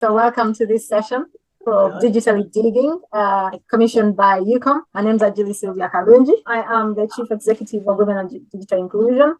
So welcome to this session for Digitally Digging, commissioned by UCOM. My name is Ajili Sylvia Kalunji. I am the Chief Executive of Women and Digital Inclusion.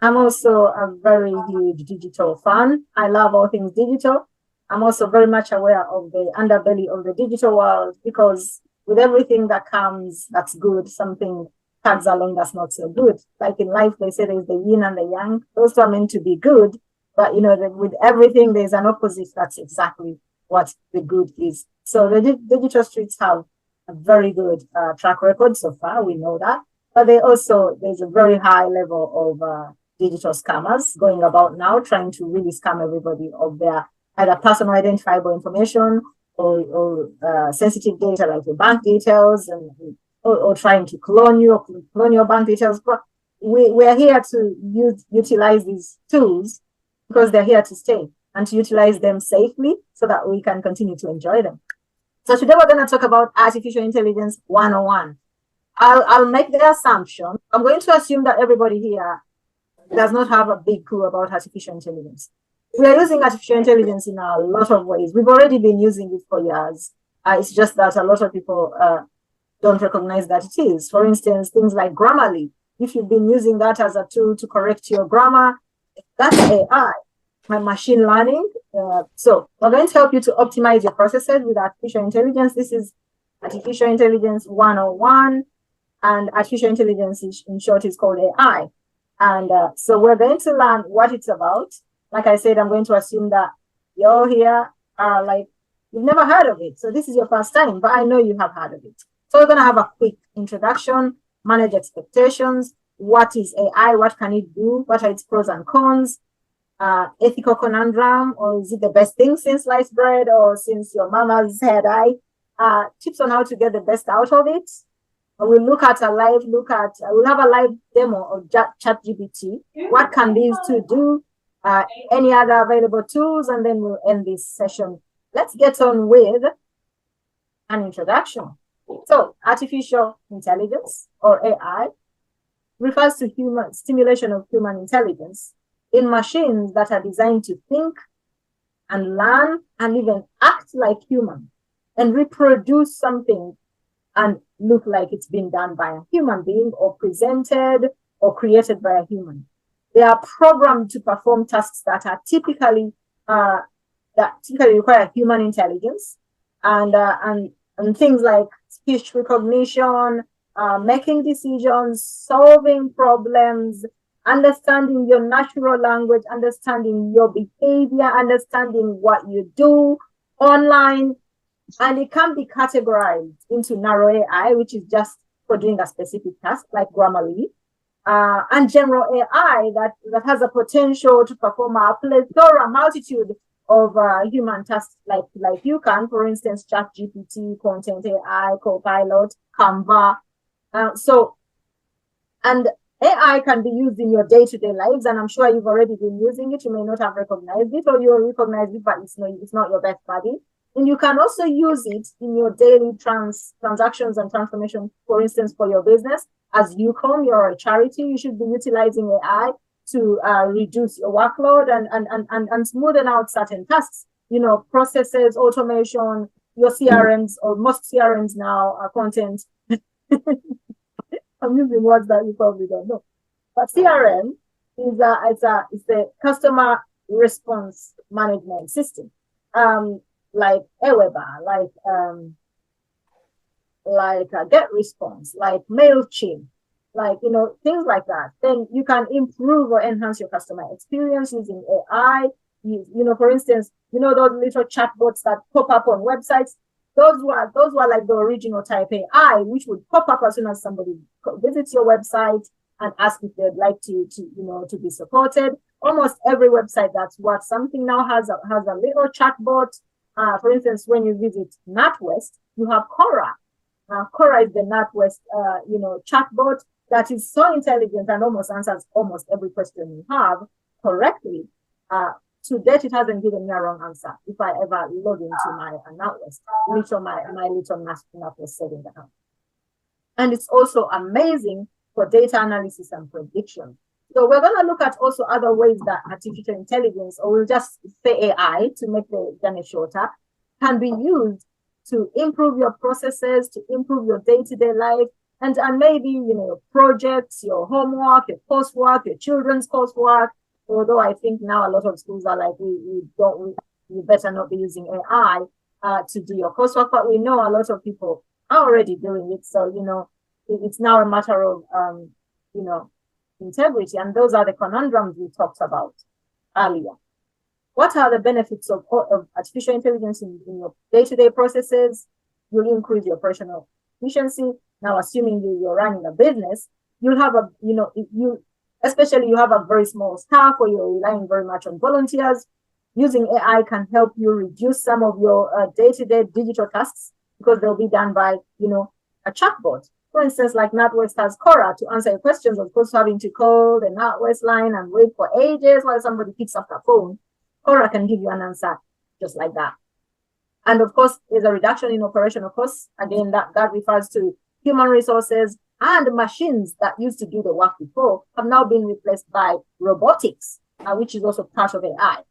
I'm also a very huge digital fan. I love all things digital. I'm also very much aware of the underbelly of the digital world because with everything that comes, that's good, something tags along that's not so good. Like in life, they say there's the yin and the yang. Those two are meant to be good. But with everything, there's an opposite. That's exactly what the good is. So the digital streets have a very good track record so far. We know that. But there's a very high level of digital scammers going about now, trying to really scam everybody of their either personal identifiable information or sensitive data like your bank details or trying to clone you or clone your bank details. But we're here to utilize these tools because they're here to stay and to utilize them safely so that we can continue to enjoy them. So today we're going to talk about Artificial Intelligence 101. I'll make the assumption, I'm going to assume that everybody here does not have a big clue about artificial intelligence. We are using artificial intelligence in a lot of ways. We've already been using it for years. It's just that a lot of people don't recognize that it is. For instance, things like Grammarly. If you've been using that as a tool to correct your grammar, that's AI, machine learning. So we're going to help you to optimize your processes with artificial intelligence. This is Artificial Intelligence 101, and artificial intelligence in short is called AI. And so we're going to learn what it's about. Like I said, I'm going to assume that you all here are like, you've never heard of it. So this is your first time, but I know you have heard of it. So we're going to have a quick introduction, manage expectations. What is AI? What can it do? What are its pros and cons? Ethical conundrum, or is it the best thing since sliced bread or since your mama's hair dye? Tips on how to get the best out of it. We'll we'll have a live demo of ChatGPT. What can these two do? Any other available tools, and then we'll end this session. Let's get on with an introduction. So, artificial intelligence, or AI, refers to stimulation of human intelligence in machines that are designed to think and learn and even act like human and reproduce something and look like it's been done by a human being or presented or created by a human. They are programmed to perform tasks that are typically require human intelligence and things like speech recognition, making decisions, solving problems, understanding your natural language, understanding your behavior, understanding what you do online. And it can be categorized into narrow AI, which is just for doing a specific task like Grammarly, and general AI that has a potential to perform a multitude of human tasks like you can, for instance, ChatGPT, Content AI, Copilot, Canva. And AI can be used in your day-to-day lives, and I'm sure you've already been using it. You may not have recognized it, or you'll recognize it, but it's not your best buddy. And you can also use it in your daily transactions and transformation. For instance, for your business, as you're a charity, you should be utilizing AI to reduce your workload and smoothen out certain tasks. Processes, automation, your CRMs, or most CRMs now are content. I'm using words that you probably don't know. But CRM is the customer response management system. Like Aweber, like GetResponse, like MailChimp, things like that. Then you can improve or enhance your customer experience using AI. For instance, those little chatbots that pop up on websites. Those were like the original type AI, which would pop up as soon as somebody visits your website and ask if they'd like to be supported. Almost every website that's worth something now has a little chatbot. For instance, when you visit NatWest, you have Cora. Cora is the NatWest, chatbot that is so intelligent and almost answers almost every question you have correctly. To date, it hasn't given me a wrong answer if I ever log into my NatWest, my little NatWest setting account. And it's also amazing for data analysis and prediction. So we're going to look at also other ways that artificial intelligence, or we'll just say AI to make the journey shorter, can be used to improve your processes, to improve your day-to-day life, and maybe, your projects, your homework, your coursework, your children's coursework. Although I think now a lot of schools are like, we better not be using AI to do your coursework, but we know a lot of people are already doing it. So, it's now a matter of, integrity. And those are the conundrums we talked about earlier. What are the benefits of artificial intelligence in your day-to-day processes? You'll increase your operational efficiency. Now, assuming you're running a business, you'll have especially you have a very small staff or you're relying very much on volunteers. Using AI can help you reduce some of your day-to-day digital tasks because they'll be done by, a chatbot. For instance, like NatWest has Cora to answer your questions, of course, having to call the NatWest line and wait for ages while somebody picks up the phone. Cora can give you an answer just like that. And of course, there's a reduction in operational costs. Again, that refers to human resources and machines that used to do the work before have now been replaced by robotics, which is also part of AI.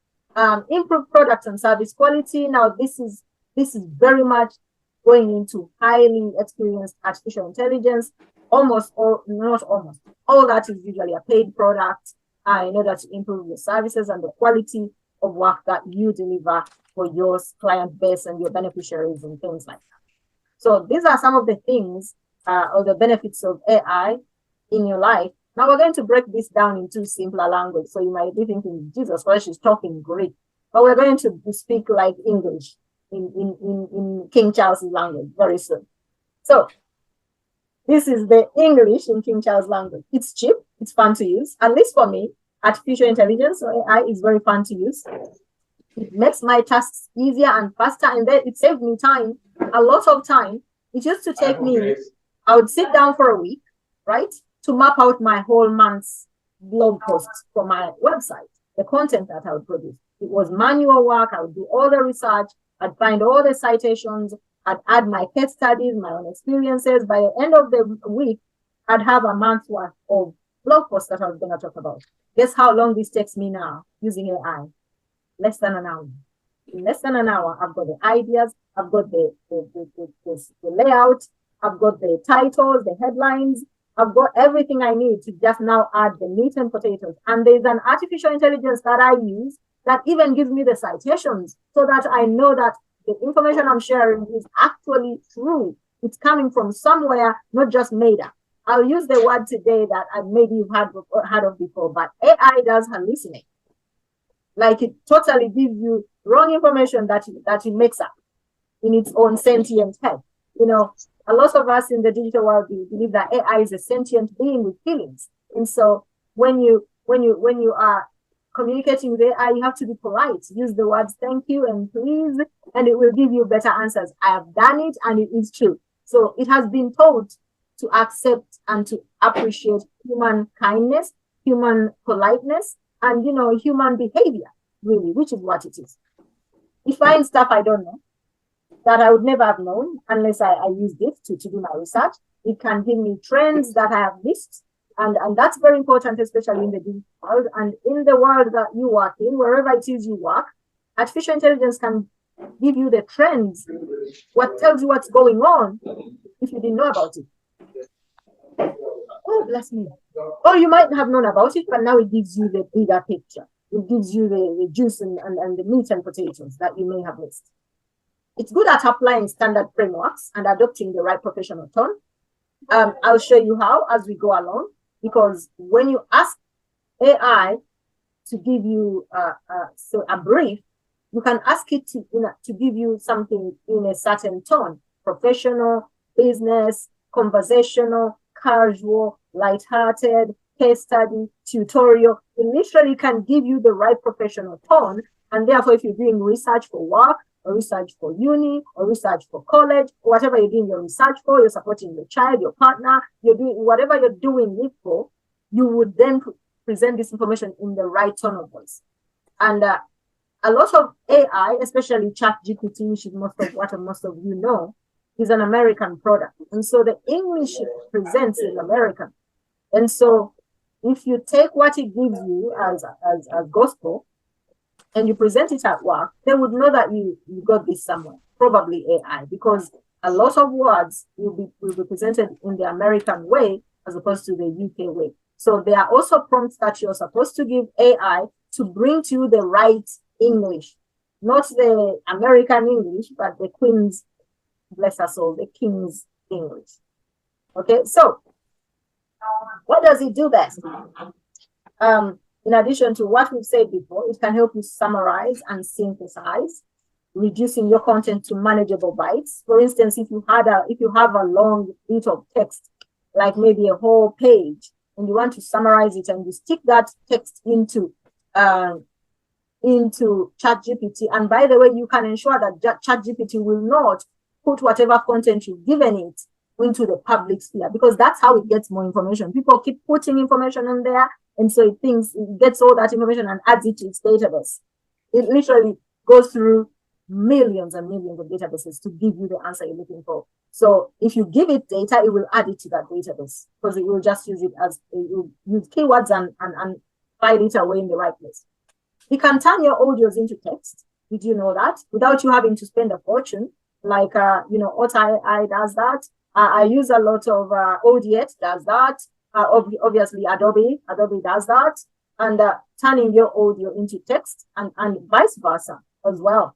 Improved product and service quality. Now, this is very much going into highly experienced artificial intelligence. Not almost. All that is usually a paid product in order to improve your services and the quality of work that you deliver for your client base and your beneficiaries and things like that. So these are some of the things or the benefits of AI in your life. Now we're going to break this down into simpler language. So you might be thinking, Jesus Christ, she's talking Greek. But we're going to speak like English in King Charles' language very soon. So this is the English in King Charles' language. It's cheap, it's fun to use. At least for me, artificial intelligence or AI is very fun to use. It makes my tasks easier and faster, and then it saved me time, a lot of time. It used to take me, I would sit down for a week, right, to map out my whole month's blog posts for my website, the content that I would produce. It was manual work. I would do all the research. I'd find all the citations. I'd add my case studies, my own experiences. By the end of the week, I'd have a month's worth of blog posts that I was going to talk about. Guess how long this takes me now using AI? Less than an hour. In less than an hour, I've got the ideas, I've got the layout, I've got the titles, the headlines, I've got everything I need to just now add the meat and potatoes. And there's an artificial intelligence that I use that even gives me the citations so that I know that the information I'm sharing is actually true. It's coming from somewhere, not just made up. I'll use the word today that maybe you've heard of before, but AI does hallucinate. Like it totally gives you wrong information that it makes up in its own sentient head. A lot of us in the digital world believe that AI is a sentient being with feelings. And so when you are communicating with AI, you have to be polite. Use the words thank you and please, and it will give you better answers. I have done it and it is true. So it has been taught to accept and to appreciate human kindness, human politeness, and human behavior, really, which is what it is. It finds stuff I don't know that I would never have known unless I use this to do my research. It can give me trends that I have missed. And that's very important, especially in the digital world. And in the world that you work in, wherever it is you work, artificial intelligence can give you the trends, what tells you what's going on if you didn't know about it. Oh, bless me. Or you might have known about it, but now it gives you the bigger picture. It gives you the juice and the meat and potatoes that you may have missed. It's good at applying standard frameworks and adopting the right professional tone. I'll show you how as we go along, because when you ask AI to give you a brief, you can ask it to give you something in a certain tone: professional, business, conversational, casual, lighthearted, case study, tutorial. It literally can give you the right professional tone. And therefore, if you're doing research for work, or research for uni, or research for college, or whatever you're doing your research for, you're supporting your child, your partner, you're doing whatever you're doing it for, you would then present this information in the right tone of voice. And a lot of AI, especially ChatGPT, which is most of you know, is an American product. And so the English it presents is American. And so if you take what it gives you as gospel and you present it at work, they would know that you got this somewhere, probably AI, because a lot of words will be presented in the American way as opposed to the UK way. So there are also prompts that you're supposed to give AI to bring to you the right English, not the American English, but the Queen's, bless her soul, the King's English. Okay, so what does it do best? In addition to what we've said before, it can help you summarize and synthesize, reducing your content to manageable bytes. For instance, if you have a long bit of text, like maybe a whole page, and you want to summarize it, and you stick that text into ChatGPT. And by the way, you can ensure that ChatGPT will not put whatever content you've given it into the public sphere, because that's how it gets more information. People keep putting information in there, and so it gets all that information and adds it to its database. It literally goes through millions and millions of databases to give you the answer you're looking for. So if you give it data, it will add it to that database, because it will just use it as use keywords and file it away in the right place. You can turn your audios into text. Did you know that? Without you having to spend a fortune, like OTA does that. I use a lot of Audiet does that. Obviously, Adobe does that, and turning your audio into text and vice versa as well.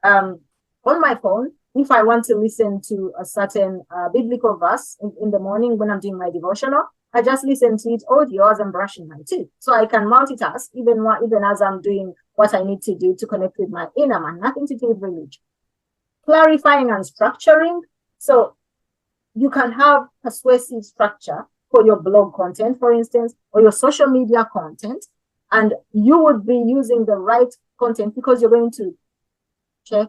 On my phone, if I want to listen to a certain biblical verse in the morning when I'm doing my devotional, I just listen to it audio as I'm brushing my teeth. So I can multitask even as I'm doing what I need to do to connect with my inner man, nothing to do with religion. Clarifying and structuring. So you can have persuasive structure for your blog content, for instance, or your social media content, and you would be using the right content because you're going to check,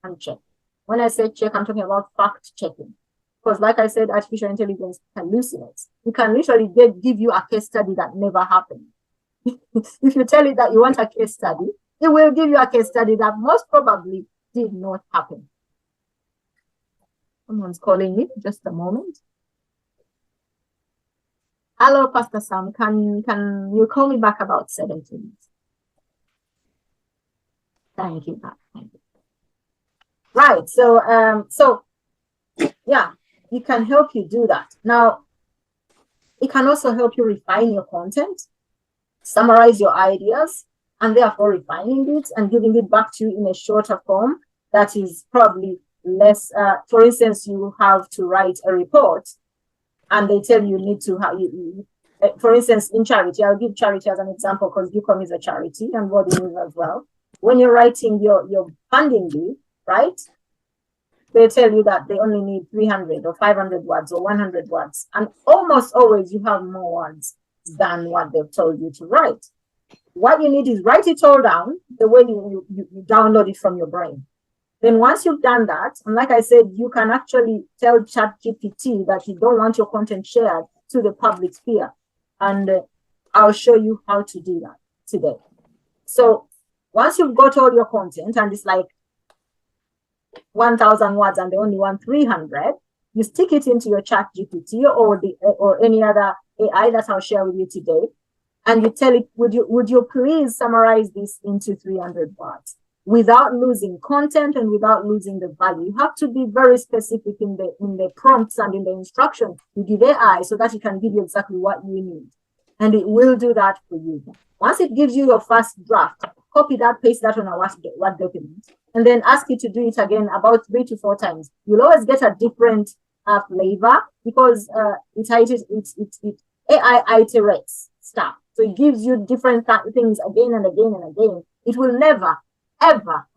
and check. When I say check, I'm talking about fact checking. Because like I said, artificial intelligence hallucinates. It can literally give you a case study that never happened. If you tell it that you want a case study, it will give you a case study that most probably did not happen. Someone's calling me, just a moment. Hello, Pastor Sam. Can you call me back about 7 minutes? Thank you. Thank you. Right. So yeah, it can help you do that. Now, it can also help you refine your content, summarize your ideas, and therefore refining it and giving it back to you in a shorter form that is probably less. For instance, you have to write a report, and they tell you need to have for instance, in charity, I'll give charity as an example because Diasporan is a charity and Wodin is as well. When you're writing your funding bill, right? They tell you that they only need 300 or 500 words or 100 words. And almost always you have more words than what they've told you to write. What you need is write it all down the way you download it from your brain. Then once you've done that, and like I said, you can actually tell ChatGPT that you don't want your content shared to the public sphere. And I'll show you how to do that today. So once you've got all your content and it's like 1,000 words and they only want 300, you stick it into your ChatGPT or any other AI that I'll share with you today, and you tell it, would you please summarize this into 300 words without losing content and without losing the value. You have to be very specific in the prompts and in the instruction you give AI so that it can give you exactly what you need, and it will do that for you. Once it gives you your first draft, copy that, paste that on a Word document, and then ask it to do it again about 3 to 4 times. You'll always get a different flavor because AI iterates stuff. So it gives you different things again and again and again. It will never, ever,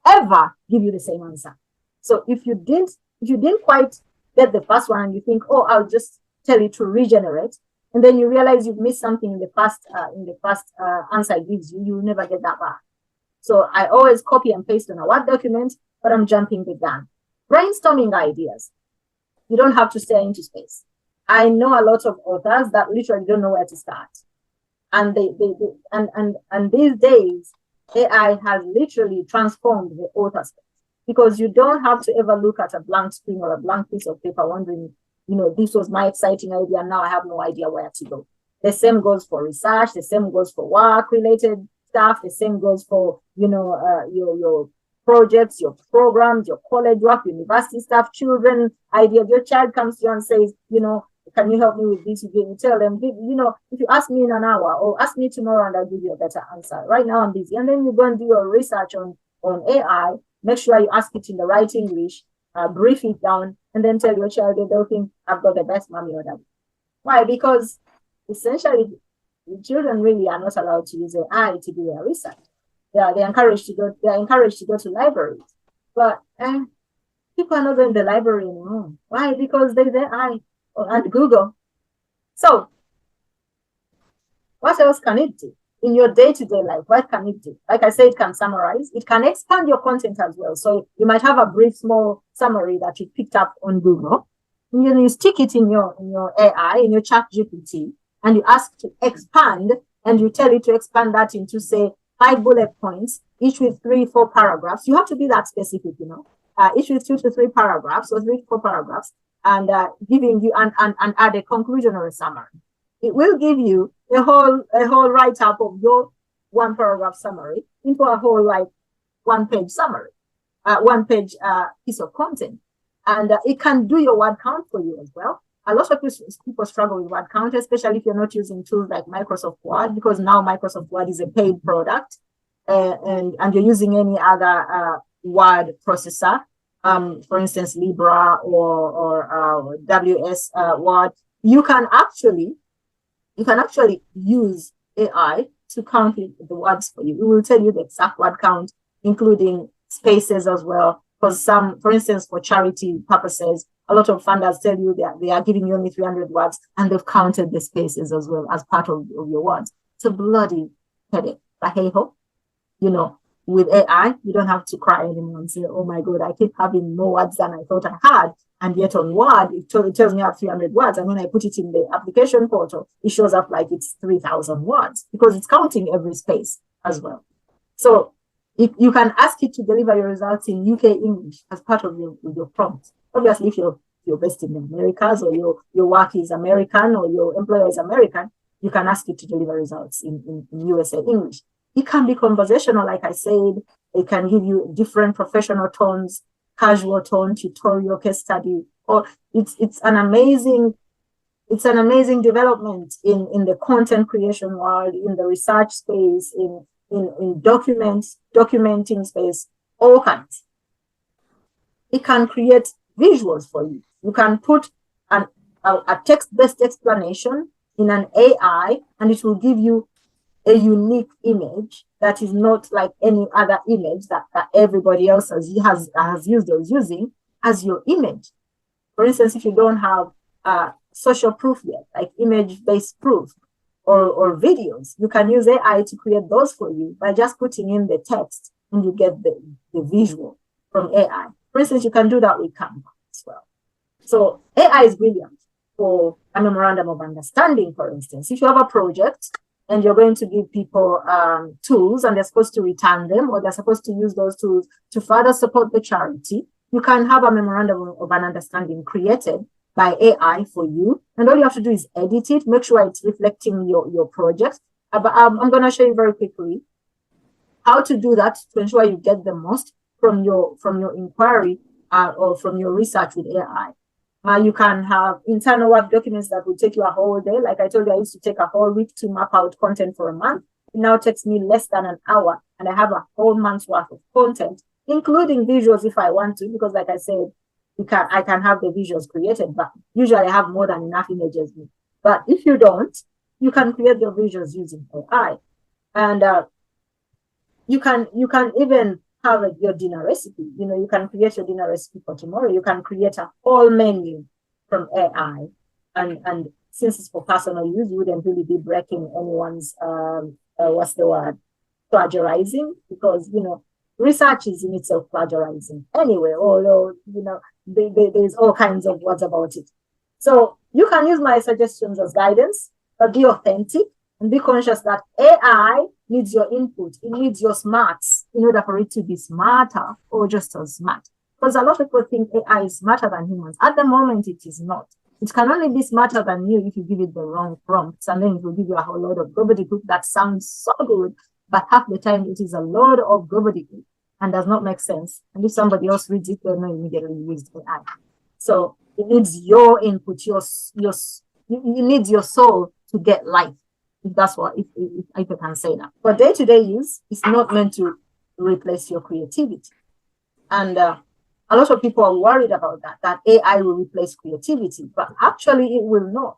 ever give you the same answer. So if you didn't quite get the first one and you think, oh, I'll just tell it to regenerate, and then you realize you've missed something in the first answer it gives you, you'll never get that back. So I always copy and paste on a Word document, but I'm jumping the gun. Brainstorming ideas. You don't have to stare into space. I know a lot of authors that literally don't know where to start. And and these days, AI has literally transformed the author space, because you don't have to ever look at a blank screen or a blank piece of paper wondering, this was my exciting idea, and now I have no idea where to go. The same goes for research, the same goes for work-related stuff, the same goes for, your projects, your programs, your college work, university stuff, children ideas. Your child comes to you and says, can you help me with this? You tell them, if you ask me in an hour or ask me tomorrow and I'll give you a better answer. Right now I'm busy. And then you go and do your research on AI, make sure you ask it in the right English, brief it down, and then tell your child they don't think I've got the best mommy or daddy. Why? Because essentially, the children really are not allowed to use AI to do their research. They're encouraged to go to libraries. But people are not going to the library anymore. Why? Because there's AI and Google. So what else can it do? In your day-to-day life, what can it do? Like I said, it can summarize. It can expand your content as well. So you might have a brief, small summary that you picked up on Google. And then you stick it in your AI, in your chat GPT, and you ask to expand, and you tell it to expand that into, say, 5 bullet points, each with 3-4 paragraphs. You have to be that specific, each with 2 to 3 paragraphs or 3 to 4 paragraphs, and giving you and add a conclusion or a summary. It will give you a whole write-up of your 1 paragraph summary into a whole 1-page summary, 1-page piece of content. And it can do your word count for you as well. A lot of people struggle with word count, especially if you're not using tools like Microsoft Word, because now Microsoft Word is a paid product, and you're using any other word processor, for instance, Libra or WS Word. You can actually use AI to count the words for you. It will tell you the exact word count, including spaces as well. Because for instance, for charity purposes, a lot of funders tell you that they are giving you only 300 words, and they've counted the spaces as well as part of your words. It's a bloody headache. But hey ho, with AI, you don't have to cry anymore and say, oh my God, I keep having more words than I thought I had. And yet on Word, it tells me I have 300 words. And when I put it in the application portal, it shows up like it's 3,000 words because it's counting every space as well. So you can ask it to deliver your results in UK English as part of your prompt. Obviously, if you're based in the Americas or your work is American or your employer is American, you can ask it to deliver results in USA English. It can be conversational, like I said. It can give you different professional tones, casual tone, tutorial, case study. Or it's an amazing development in the content creation world, in the research space, in documenting space, all kinds. It can create visuals for you. You can put a text-based explanation in an AI, and it will give you a unique image that is not like any other image that everybody else has used or is using as your image. For instance, if you don't have social proof yet, like image-based proof or videos, you can use AI to create those for you by just putting in the text, and you get the visual from AI. For instance, you can do that with Canva as well. So AI is brilliant for a memorandum of understanding, for instance. If you have a project and you're going to give people tools and they're supposed to return them, or they're supposed to use those tools to further support the charity, you can have a memorandum of an understanding created by AI for you. And all you have to do is edit it, make sure it's reflecting your project. But I'm going to show you very quickly how to do that to ensure you get the most from your inquiry or from your research with AI. You can have internal work documents that will take you a whole day. Like I told you, I used to take a whole week to map out content for a month. It now takes me less than an hour, and I have a whole month's worth of content, including visuals if I want to, because like I said, I can have the visuals created, but usually I have more than enough images. But if you don't, you can create your visuals using AI. And you can even have your dinner recipe. You can create your dinner recipe for tomorrow. You can create a whole menu from AI. And since it's for personal use, you wouldn't really be breaking anyone's, plagiarizing, because, research is in itself plagiarizing anyway, although, there's all kinds of words about it. So you can use my suggestions as guidance, but be authentic and be conscious that AI needs your input. It needs your smarts in order for it to be smarter or just as smart. Because a lot of people think AI is smarter than humans. At the moment, it is not. It can only be smarter than you if you give it the wrong prompts, and then it will give you a whole load of gobbledygook that sounds so good, but half the time it is a load of gobbledygook and does not make sense. And if somebody else reads it, they'll know immediately you used AI. So it needs your input, it needs your soul to get life. If that's what, if I can say that. For day-to-day use, it's not meant to replace your creativity. And a lot of people are worried about that AI will replace creativity, but actually it will not,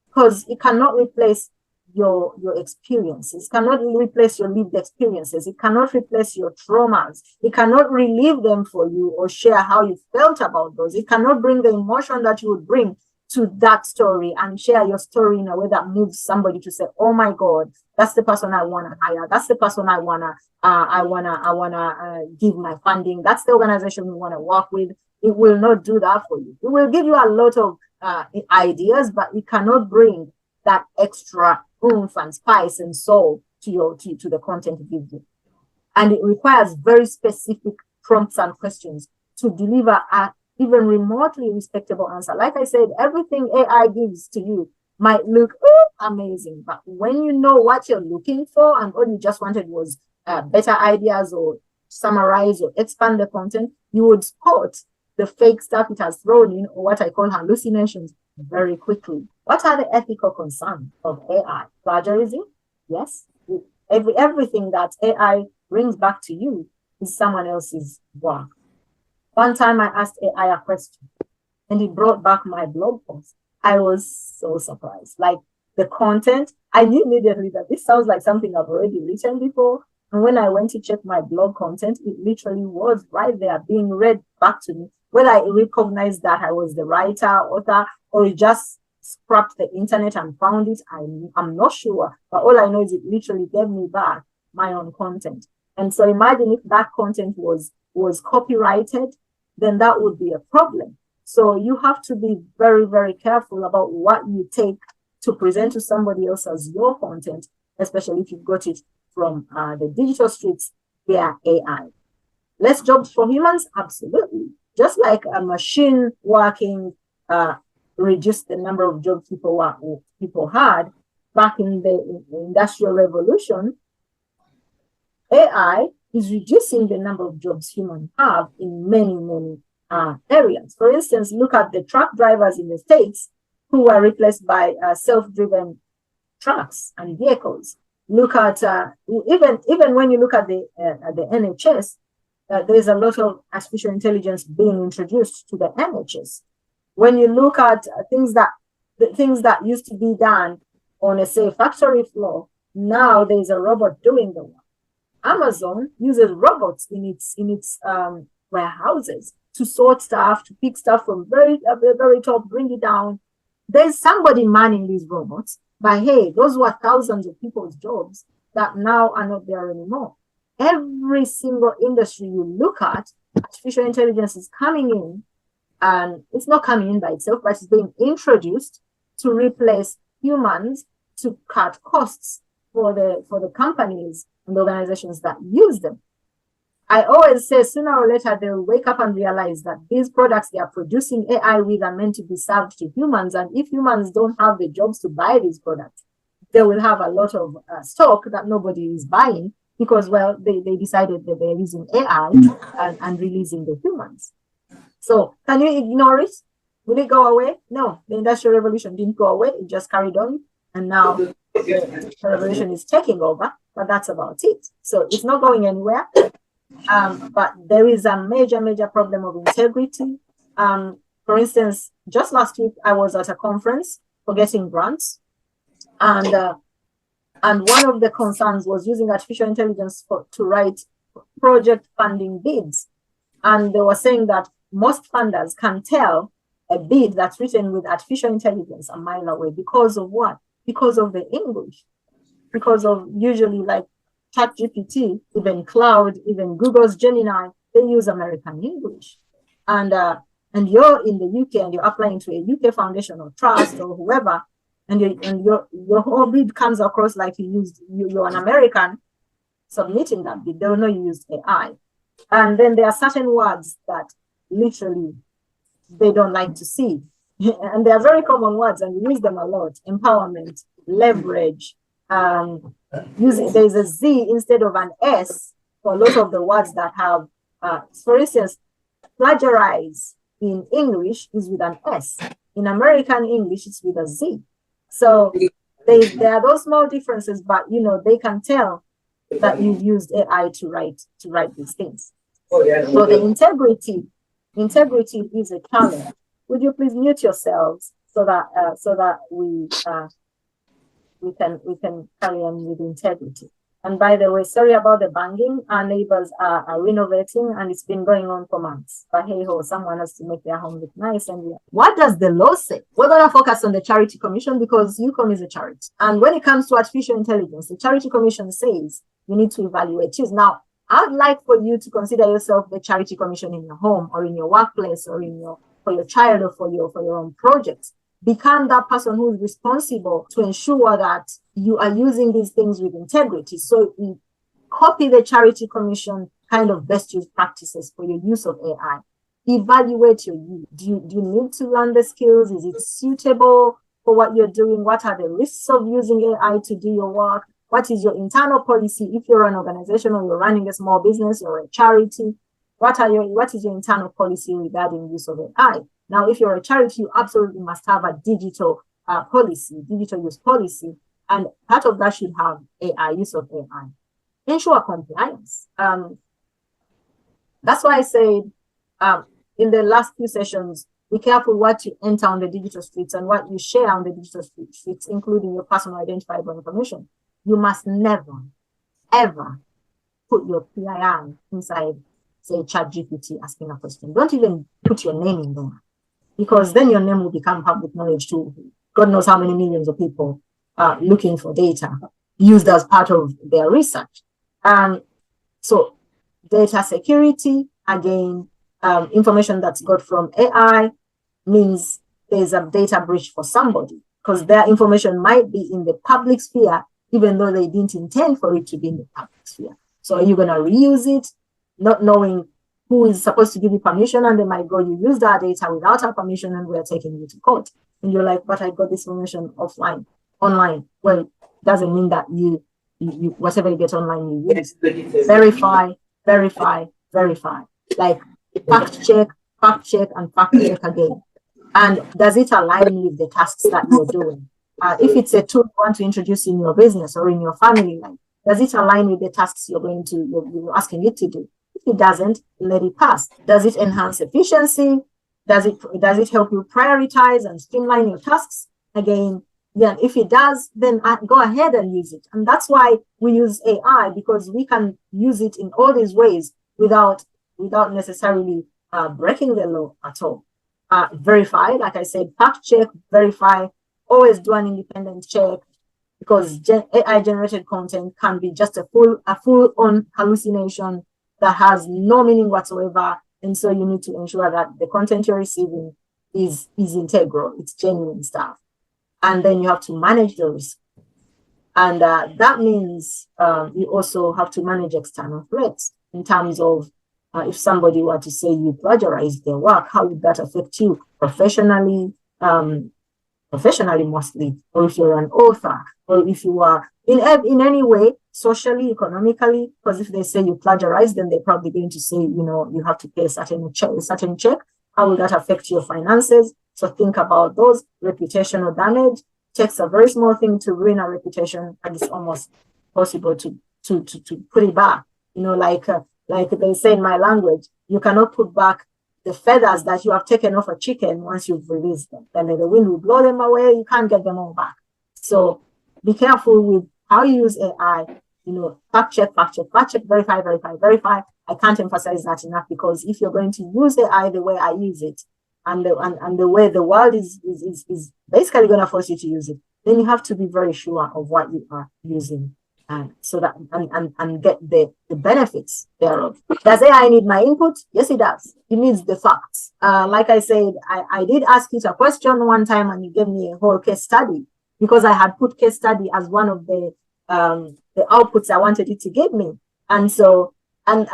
because it cannot replace your experiences, it cannot replace your lived experiences, it cannot replace your traumas, it cannot relive them for you or share how you felt about those. It cannot bring the emotion that you would bring to that story and share your story in a way that moves somebody to say, oh my God, that's the person I want to hire, that's the person I wanna give my funding, that's the organization we want to work with. It will not do that for you. It will give you a lot of ideas, but it cannot bring that extra oomph and spice and soul to the content it gives you. And it requires very specific prompts and questions to deliver a even remotely respectable answer. Like I said, everything AI gives to you might look amazing, but when you know what you're looking for and all you just wanted was better ideas or summarize or expand the content, you would spot the fake stuff it has thrown in, or what I call hallucinations, very quickly. What are the ethical concerns of AI? Plagiarism? Yes. Everything that AI brings back to you is someone else's work. One time I asked AI a question and it brought back my blog post. I was so surprised. Like the content, I knew immediately that this sounds like something I've already written before. And when I went to check my blog content, it literally was right there being read back to me. Whether I recognized that I was the writer, author, or it just scrapped the internet and found it, I'm not sure. But all I know is it literally gave me back my own content. And so imagine if that content was copyrighted, then that would be a problem. So you have to be very, very careful about what you take to present to somebody else as your content, especially if you've got it from the digital streets via AI. Less jobs for humans? Absolutely. Just like a machine working reduced the number of jobs people had back in the Industrial Revolution, AI is reducing the number of jobs humans have in many, many areas. For instance, look at the truck drivers in the States who were replaced by self-driven trucks and vehicles. Look at even when you look at the NHS, there's a lot of artificial intelligence being introduced to the NHS. When you look at the things that used to be done on a factory floor, now there's a robot doing the work. Amazon uses robots in its warehouses to sort stuff, to pick stuff from the very top, bring it down. There's somebody manning these robots, but hey, those were thousands of people's jobs that now are not there anymore. Every single industry you look at, artificial intelligence is coming in, and it's not coming in by itself, but it's being introduced to replace humans, to cut costs for the companies and the organizations that use them. I always say sooner or later they'll wake up and realize that these products they are producing AI with are meant to be served to humans, and if humans don't have the jobs to buy these products, they will have a lot of stock that nobody is buying because, well, they decided that they're using AI and releasing the humans. So can you ignore it? Will it go away? No, the Industrial Revolution didn't go away. It just carried on. And now the revolution is taking over, but that's about it. So it's not going anywhere. But there is a major, major problem of integrity. For instance, just last week, I was at a conference for getting grants. And one of the concerns was using artificial intelligence to write project funding bids. And they were saying that most funders can tell a bid that's written with artificial intelligence a mile away. Because of what? Because of the English. Because of usually like ChatGPT, even Cloud, even Google's Gemini, they use American English. And you're in the UK and you're applying to a UK foundation or trust or whoever, and your whole bid comes across like you're an American submitting that bid. They will know you used AI. And then there are certain words that literally they don't like to see. and they are very common words, and we use them a lot. Empowerment, leverage, there's a Z instead of an S for a lot of the words that have, for instance, plagiarize in English is with an S. In American English, it's with a Z. So there are those small differences, but they can tell that you've used AI to write these things. So the integrity is a challenge. Would you please mute yourselves so that we can carry on with integrity? And by the way, sorry about the banging. Our neighbors are renovating, and it's been going on for months. But hey ho, someone has to make their home look nice. And what does the law say? We're going to focus on the Charity Commission because UCOM is a charity. And when it comes to artificial intelligence, the Charity Commission says you need to evaluate use. Now, I'd like for you to consider yourself the Charity Commission in your home or in your workplace or for your child or for your own projects. Become that person who is responsible to ensure that you are using these things with integrity. So you copy the Charity Commission kind of best use practices for your use of AI. Evaluate your use. Do you need to learn the skills? Is it suitable for what you're doing? What are the risks of using AI to do your work? What is your internal policy? If you're an organization or you're running a small business or a charity, what is your internal policy regarding use of AI? Now, if you're a charity, you absolutely must have a digital use policy, and part of that should have AI, use of AI. Ensure compliance. That's why I said in the last few sessions, be careful what you enter on the digital streets and what you share on the digital streets, including your personal identifiable information. You must never, ever put your PII inside, say, ChatGPT asking a question. Don't even put your name in there, because then your name will become public knowledge too. God knows how many millions of people are looking for data used as part of their research. So data security, again, information that's got from AI means there's a data breach for somebody, because their information might be in the public sphere, even though they didn't intend for it to be in the public sphere. So are you going to reuse it, not knowing who is supposed to give you permission, and they might go, you use that data without our permission and we're taking you to court. And you're like, but I got this information online. Well, it doesn't mean that you whatever you get online, you use. Verify. Like fact check, and fact check again. And does it align with the tasks that you're doing? If it's a tool you want to introduce in your business or in your family life, does it align with the tasks you're asking it to do? If it doesn't, let it pass. Does it enhance efficiency? Does it help you prioritize and streamline your tasks? Again, yeah, if it does, then go ahead and use it. And that's why we use AI, because we can use it in all these ways without necessarily breaking the law at all. Verify, like I said, fact check, verify, always do an independent check, because AI generated content can be just a full-on hallucination that has no meaning whatsoever. And so you need to ensure that the content you're receiving is integral, it's genuine stuff. And then you have to manage the risk. And that means you also have to manage external threats in terms of if somebody were to say you plagiarized their work, how would that affect you professionally mostly, or if you're an author, or if you are in any way, socially, economically, because if they say you plagiarize, then they're probably going to say, you have to pay a certain check. How will that affect your finances? So think about those. Reputational damage takes a very small thing to ruin a reputation, and it's almost possible to put it back. Like they say in my language, you cannot put back the feathers that you have taken off a chicken once you've released them. Then the wind will blow them away. You can't get them all back. So be careful with how you use AI. Fact check, verify. I can't emphasize that enough, because if you're going to use AI the way I use it, and the way the world is basically going to force you to use it, then you have to be very sure of what you are using, so that and get the benefits thereof. Does AI need my input? Yes, it does. It needs the facts. Like I said, I did ask it a question one time, and you gave me a whole case study, because I had put case study as one of the outputs I wanted it to give me. And so, and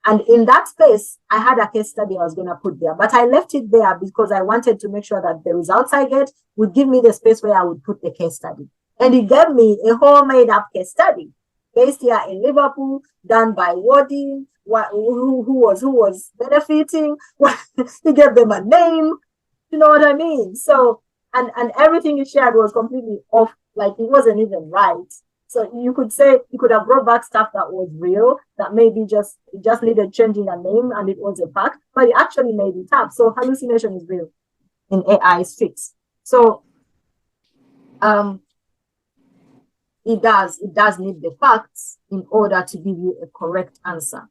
And in that space, I had a case study I was going to put there, but I left it there because I wanted to make sure that the results I get would give me the space where I would put the case study. And it gave me a whole made up case study based here in Liverpool, done by Wodin, who was benefiting. He gave them a name. You know what I mean? So, and everything he shared was completely off, like it wasn't even right. So you could say you could have brought back stuff that was real, that maybe just needed changing a name and it was a fact, but it actually made it up. So hallucination is real in AI is fixed. So it does need the facts in order to give you a correct answer.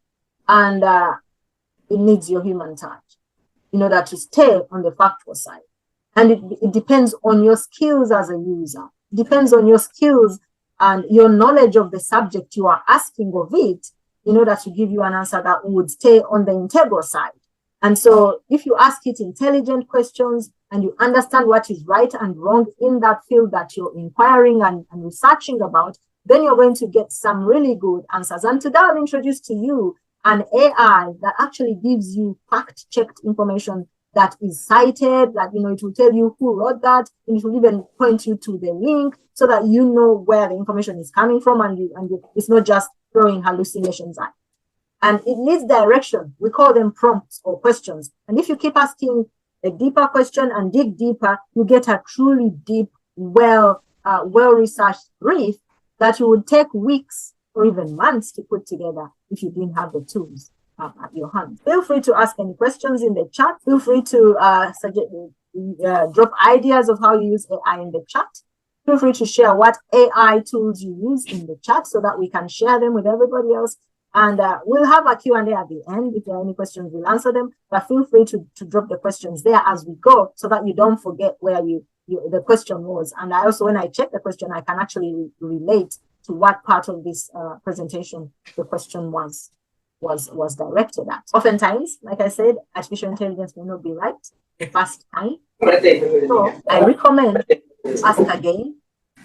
And it needs your human touch in order to stay on the factual side. And it depends on your skills as a user. It depends on your skills and your knowledge of the subject you are asking of it in order to give you an answer that would stay on the integral side. And so if you ask it intelligent questions and you understand what is right and wrong in that field that you're inquiring and researching about, then you're going to get some really good answers. And today I'll introduce to you an AI that actually gives you fact-checked information that is cited, that, it will tell you who wrote that, and it will even point you to the link so that you know where the information is coming from, and it's not just throwing hallucinations at. And it needs direction. We call them prompts or questions. And if you keep asking a deeper question and dig deeper, you get a truly deep, well-researched brief that you would take weeks or even months to put together if you didn't have the tools at your hand. Feel free to ask any questions in the chat. Feel free to drop ideas of how you use AI in the chat. Feel free to share what AI tools you use in the chat so that we can share them with everybody else. And we'll have a Q&A at the end. If there are any questions, we'll answer them. But feel free to drop the questions there as we go so that you don't forget where the question was. And I also, when I check the question, I can actually relate to what part of this presentation the question was directed at. Oftentimes, like I said, artificial intelligence may not be right the first time. So I recommend ask again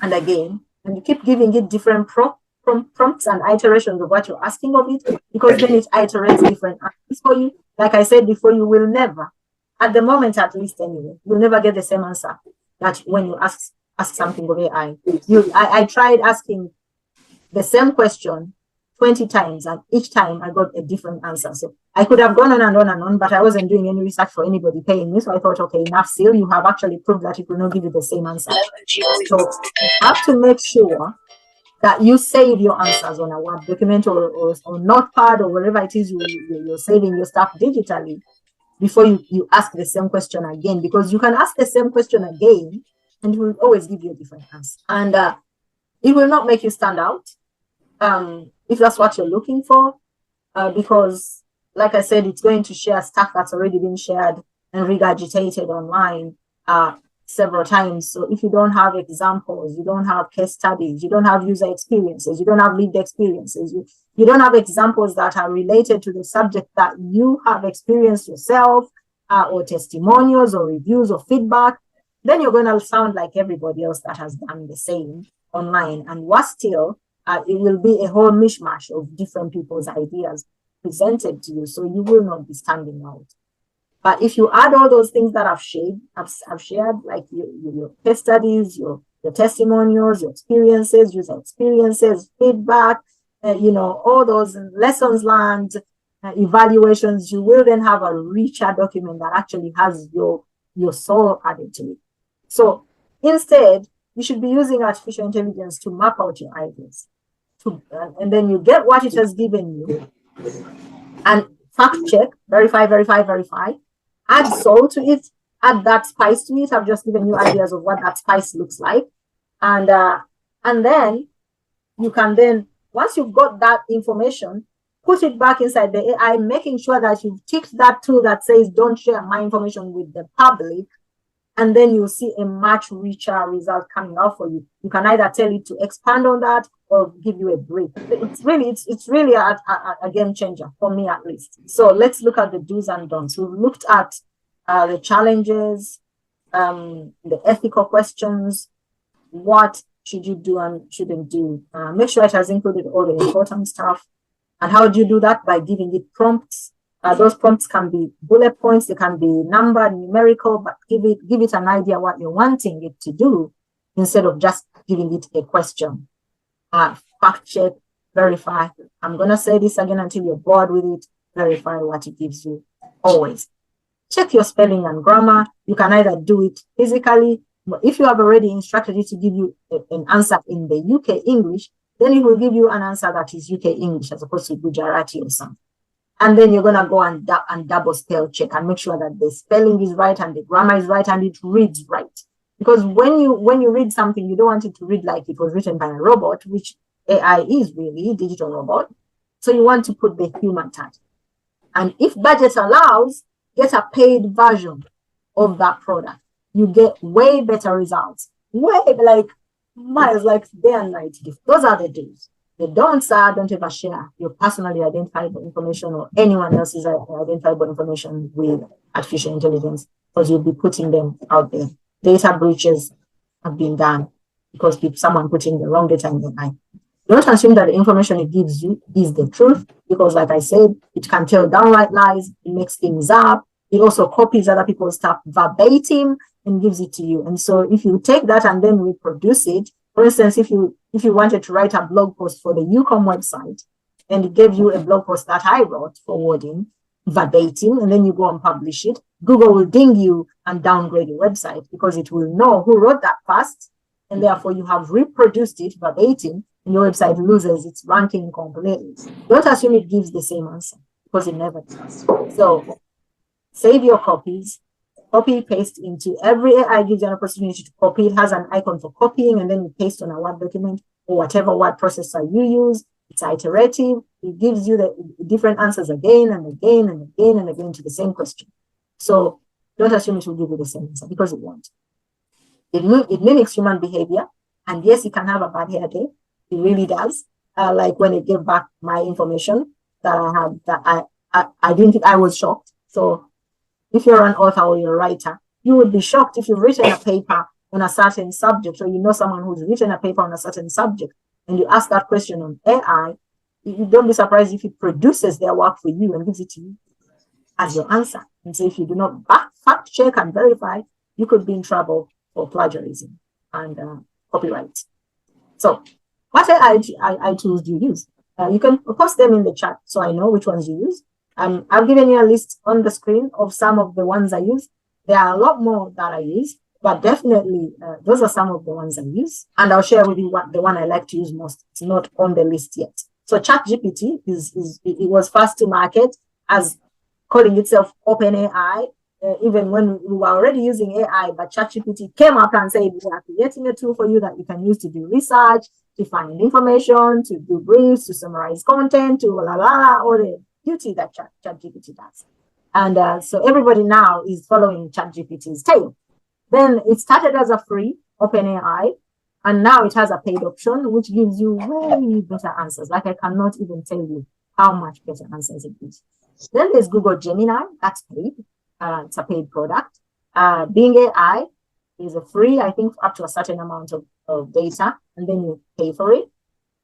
and again, and you keep giving it different prompts and iterations of what you're asking of it, because then it iterates different answers for you. Like I said before, you will never, at the moment at least anyway, you'll never get the same answer that when you ask something of AI. I tried asking the same question 20 times, and each time I got a different answer. So I could have gone on and on and on, but I wasn't doing any research for anybody paying me. So I thought, okay, enough, Seal, you have actually proved that it will not give you the same answer. So you have to make sure that you save your answers on a Word document or Notepad or wherever it is you're saving your stuff digitally before you ask the same question again, because you can ask the same question again and it will always give you a different answer. And it will not make you stand out. If that's what you're looking for, because like I said, it's going to share stuff that's already been shared and regurgitated online several times. So if you don't have examples, you don't have case studies, you don't have user experiences, you don't have lived experiences, you don't have examples that are related to the subject that you have experienced yourself, or testimonials or reviews or feedback, then you're going to sound like everybody else that has done the same online. And worse still, it will be a whole mishmash of different people's ideas presented to you, so you will not be standing out. But if you add all those things that I've shared, like your case studies, your testimonials, your experiences, user experiences, feedback, all those lessons learned, evaluations, you will then have a richer document that actually has your soul added to it. So instead, you should be using artificial intelligence to map out your ideas. And then you get what it has given you and fact check, verify, add soul to it, add that spice to it. I've just given you ideas of what that spice looks like. And then you can then, once you've got that information, put it back inside the AI, making sure that you've ticked that tool that says don't share my information with the public. And then you'll see a much richer result coming out for you. You can either tell it to expand on that or give you a break. It's really a game changer for me, at least. So let's look at the do's and don'ts. We've looked at the challenges, the ethical questions, what should you do and shouldn't do. Make sure it has included all the important stuff. And how do you do that? By giving it prompts. Those prompts can be bullet points, they can be number, numerical, but give it an idea what you're wanting it to do instead of just giving it a question. Fact check, verify. I'm going to say this again until you're bored with it. Verify what it gives you always. Check your spelling and grammar. You can either do it physically, but if you have already instructed it to give you an answer in the UK English, then it will give you an answer that is UK English as opposed to Gujarati or something. And then you're going to go and double spell check and make sure that the spelling is right and the grammar is right and it reads right. Because when you read something, you don't want it to read like it was written by a robot, which AI is really, digital robot. So you want to put the human touch. And if budget allows, get a paid version of that product. You get way better results. Way like miles, like day and night. Those are the do's. The don'ts are don't ever share your personally identifiable information or anyone else's identifiable information with artificial intelligence, because you'll be putting them out there. Data breaches have been done because someone putting the wrong data in the eye. Don't assume that the information it gives you is the truth, because like I said, it can tell downright lies, it makes things up, it also copies other people's stuff verbatim and gives it to you. And so if you take that and then reproduce it, for instance, if you wanted to write a blog post for the UCOM website and it gave you a blog post that I wrote for Wodin verbatim, and then you go and publish it, Google will ding you and downgrade your website because it will know who wrote that first, and therefore you have reproduced it verbatim and your website loses its ranking completely. Don't assume it gives the same answer because it never does. So save your copies. Copy, paste into every AI gives you an opportunity to copy. It has an icon for copying, and then you paste on a Word document or whatever word processor you use. It's iterative. It gives you the different answers again and again and again and again to the same question. So don't assume it will give you the same answer because it won't. It mimics human behavior, and yes, it can have a bad hair day. It really does. Like when it gave back my information that I had, that I didn't. I was shocked. So if you're an author or you're a writer, you would be shocked if you've written a paper on a certain subject, or you know someone who's written a paper on a certain subject, and you ask that question on AI, you don't be surprised if it produces their work for you and gives it to you as your answer. And so if you do not fact check and verify, you could be in trouble for plagiarism and copyright. So what AI tools do you use? You can post them in the chat so I know which ones you use. I've given you a list on the screen of some of the ones I use. There are a lot more that I use, but definitely those are some of the ones I use. And I'll share with you what the one I like to use most. It's not on the list yet. So ChatGPT it was first to market as calling itself OpenAI, even when we were already using AI, but ChatGPT came up and said, we are creating a tool for you that you can use to do research, to find information, to do briefs, to summarize content, to all the beauty that ChatGPT does. And so everybody now is following ChatGPT's tail. Then it started as a free OpenAI, and now it has a paid option, which gives you way better answers. Like I cannot even tell you how much better answers it gives. Then there's Google Gemini, that's paid. It's a paid product. Bing AI is a free, I think, up to a certain amount of data, and then you pay for it.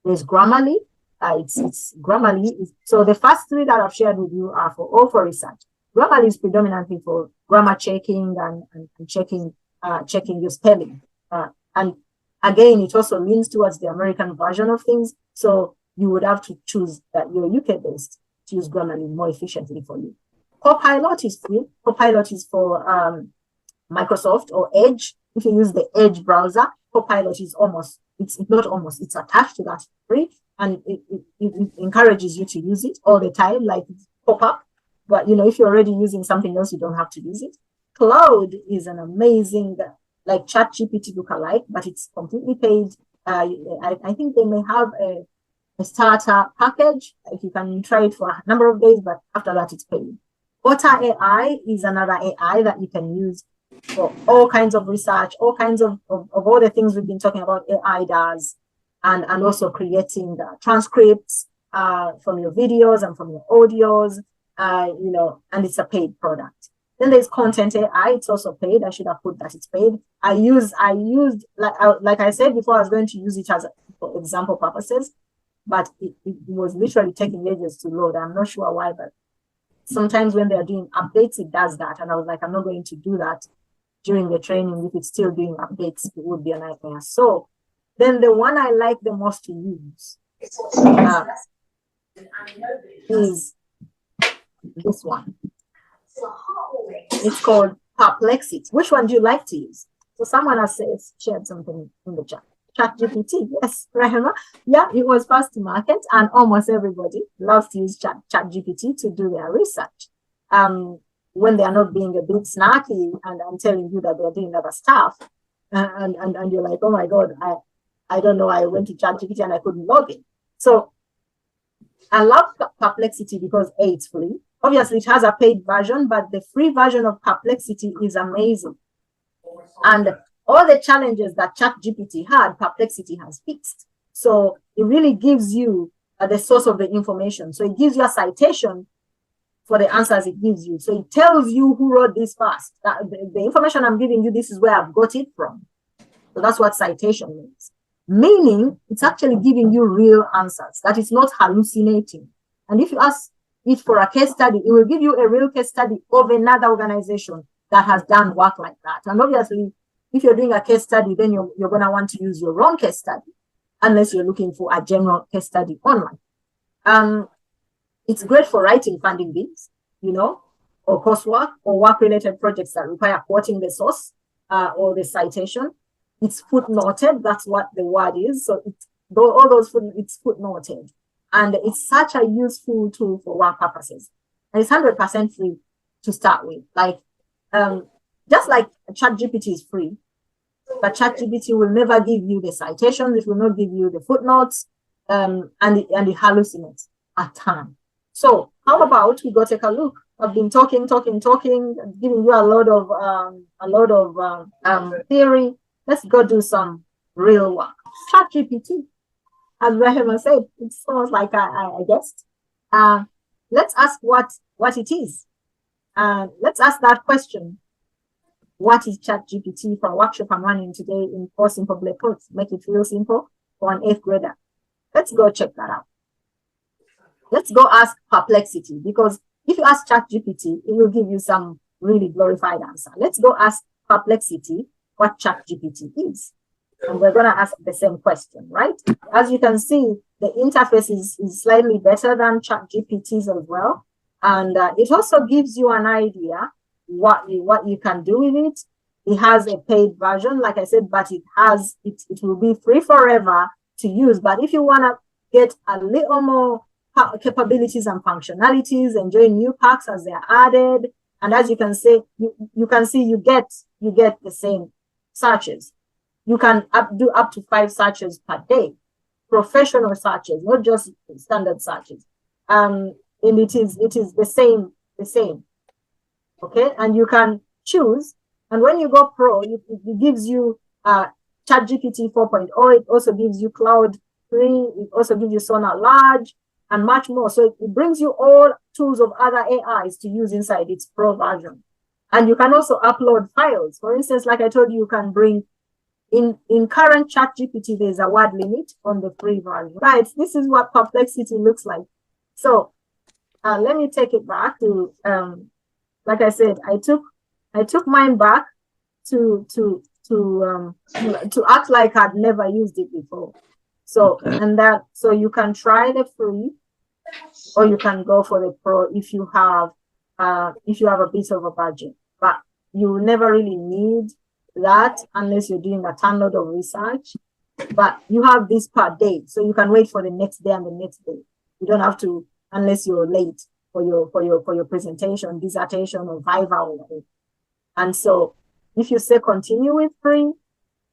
There's Grammarly. It's Grammarly. So the first three that I've shared with you are all for research. Grammarly is predominantly for grammar checking and checking your spelling. And again, it also leans towards the American version of things. So you would have to choose that you're UK based to use Grammarly more efficiently for you. Copilot is free. Copilot is for Microsoft or Edge. If you use the Edge browser, Copilot is it's attached to that free. And it encourages you to use it all the time, like pop up. But, if you're already using something else, you don't have to use it. Cloud is an amazing, like ChatGPT lookalike, but it's completely paid. I think they may have a starter package. Like you can try it for a number of days, but after that, it's paid. Otter AI is another AI that you can use for all kinds of research, all kinds of all the things we've been talking about AI does. And also creating the transcripts from your videos and from your audios, and it's a paid product. Then there's Content AI. It's also paid. I should have put that it's paid. I used like I said before, I was going to use it for example purposes. but it was literally taking ages to load. I'm not sure why, but sometimes when they're doing updates, it does that. And I was like, I'm not going to do that during the training. If it's still doing updates, it would be a nightmare. So then the one I like the most to use is this one. It's called Perplexity. Which one do you like to use? So someone has shared something in the chat. ChatGPT, yes, Rahima. Yeah, it was first to market, and almost everybody loves to use ChatGPT to do their research. When they are not being a bit snarky, and I'm telling you that they're doing other stuff, and you're like, oh my God, I don't know, I went to ChatGPT and I couldn't log in. So I love Perplexity because A, it's free. Obviously, it has a paid version, but the free version of Perplexity is amazing. And all the challenges that ChatGPT had, Perplexity has fixed. So it really gives you the source of the information. So it gives you a citation for the answers it gives you. So it tells you who wrote this first. The information I'm giving you, this is where I've got it from. So that's what citation means. Meaning, it's actually giving you real answers, that it's not hallucinating. And if you ask it for a case study, it will give you a real case study of another organization that has done work like that. And obviously, if you're doing a case study, then you're going to want to use your own case study, unless you're looking for a general case study online. It's great for writing funding bids, or coursework or work-related projects that require quoting the source or the citation. It's footnoted. That's what the word is. So all those it's footnoted. And it's such a useful tool for work purposes. And it's 100% free to start with. Like, just like ChatGPT is free, but ChatGPT will never give you the citations. It will not give you the footnotes, and it hallucinates a ton. So how about we go take a look? I've been talking, giving you a lot of theory. Let's go do some real work. ChatGPT, as Rahima said, it's almost like I guessed. Let's ask what it is. Let's ask that question. What is ChatGPT for a workshop I'm running today in 4 simple bullet points? Make it real simple for an 8th grader. Let's go check that out. Let's go ask Perplexity, because if you ask ChatGPT, it will give you some really glorified answer. Let's go ask Perplexity what ChatGPT is. And we're going to ask the same question, right? As you can see, the interface is slightly better than ChatGPT's as well. And it also gives you an idea what you can do with it. It has a paid version, like I said, but it will be free forever to use. But if you want to get a little more capabilities and functionalities, enjoy new packs as they're added, and as you can see, you get the same searches. You can do up to 5 searches per day, professional searches, not just standard searches. And it is the same. Okay, and you can choose. And when you go pro, it gives you ChatGPT 4.0. It also gives you Cloud 3. It also gives you Sonar Large and much more. So it brings you all tools of other AIs to use inside its pro version. And you can also upload files. For instance, like I told you, you can bring in current ChatGPT, there's a word limit on the free version. Right, this is what Perplexity looks like. So let me take it back to, like I said, I took mine back to act like I'd never used it before. So so you can try the free, or you can go for the pro if you have a bit of a budget. But you will never really need that unless you're doing a ton load of research. But you have this per day, so you can wait for the next day and the next day. You don't have to, unless you're late for your presentation, dissertation, or viva or whatever. And so if you say continue with free,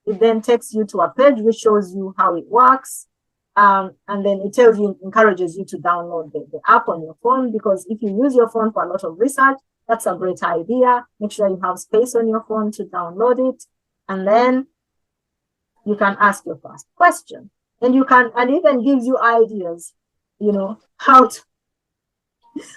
it then takes you to a page which shows you how it works. And then it encourages you to download the app on your phone, because if you use your phone for a lot of research, that's a great idea. Make sure you have space on your phone to download it. And then you can ask your first question. And even gives you ideas,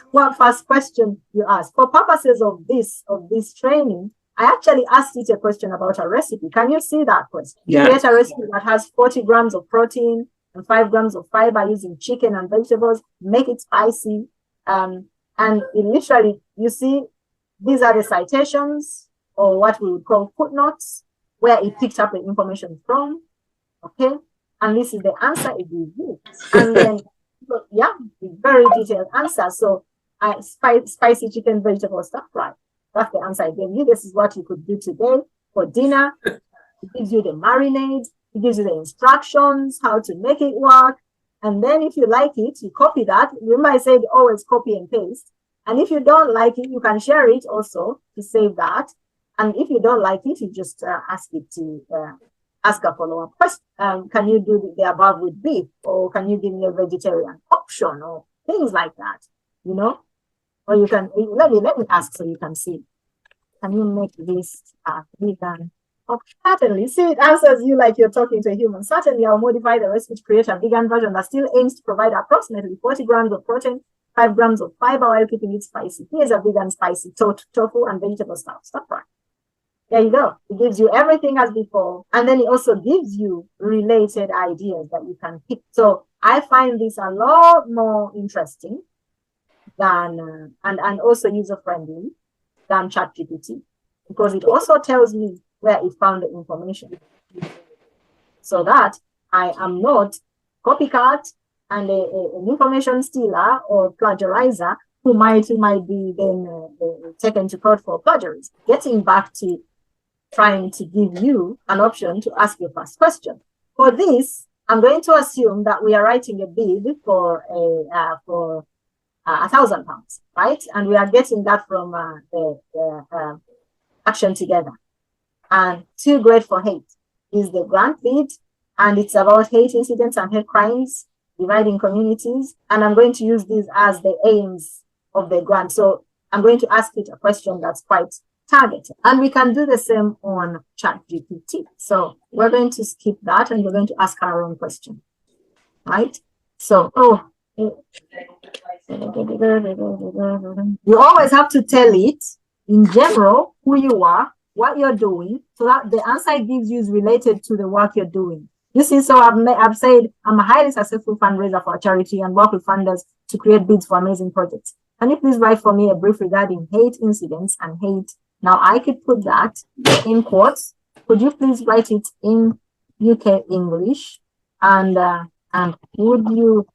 what first question you ask. For purposes of this training, I actually asked it a question about a recipe. Can you see that question? Yeah. Create a recipe that has 40 grams of protein, and 5 grams of fiber using chicken and vegetables. Make it spicy. And it literally, you see, these are the citations, or what we would call footnotes, where it picked up the information from. Okay, and this is the answer it gives you. And then, yeah, very detailed answer. So, spicy chicken vegetable stir fry. That's the answer I gave you. This is what you could do today for dinner. It gives you the marinade. It gives you the instructions, how to make it work. And then if you like it, you copy that. Remember I said always copy and paste. And if you don't like it, you can share it also to save that. And if you don't like it, you just ask it to ask a follow-up question. Can you do the above with beef? Or can you give me a vegetarian option? Or things like that, you know? Or you can, let me ask so you can see. Can you make this vegan? Oh, certainly. See, it answers you like you're talking to a human. Certainly, I'll modify the recipe to create a vegan version that still aims to provide approximately 40 grams of protein, 5 grams of fiber while keeping it spicy. Here's a vegan spicy tofu and vegetable stuff. Stuff right. There you go. It gives you everything as before. And then it also gives you related ideas that you can pick. So I find this a lot more interesting than, and also user-friendly than ChatGPT, because it also tells me where it found the information, so that I am not copycat and an information stealer or plagiarizer who might be then taken to court for plagiarism. Getting back to trying to give you an option to ask your first question. For this, I'm going to assume that we are writing a bid for £1,000, right? And we are getting that from the Action Together. And Too Great for Hate is the grant bid, and it's about hate incidents and hate crimes, dividing communities. And I'm going to use these as the aims of the grant. So I'm going to ask it a question that's quite targeted. And we can do the same on ChatGPT. So we're going to skip that and we're going to ask our own question, right? So, you always have to tell it in general who you are, what you're doing, so that the answer it gives you is related to the work you're doing. You see, so I've said I'm a highly successful fundraiser for a charity and work with funders to create bids for amazing projects. Can you please write for me a brief regarding hate incidents and hate? Now I could put that in quotes. Could you please write it in UK English? And would you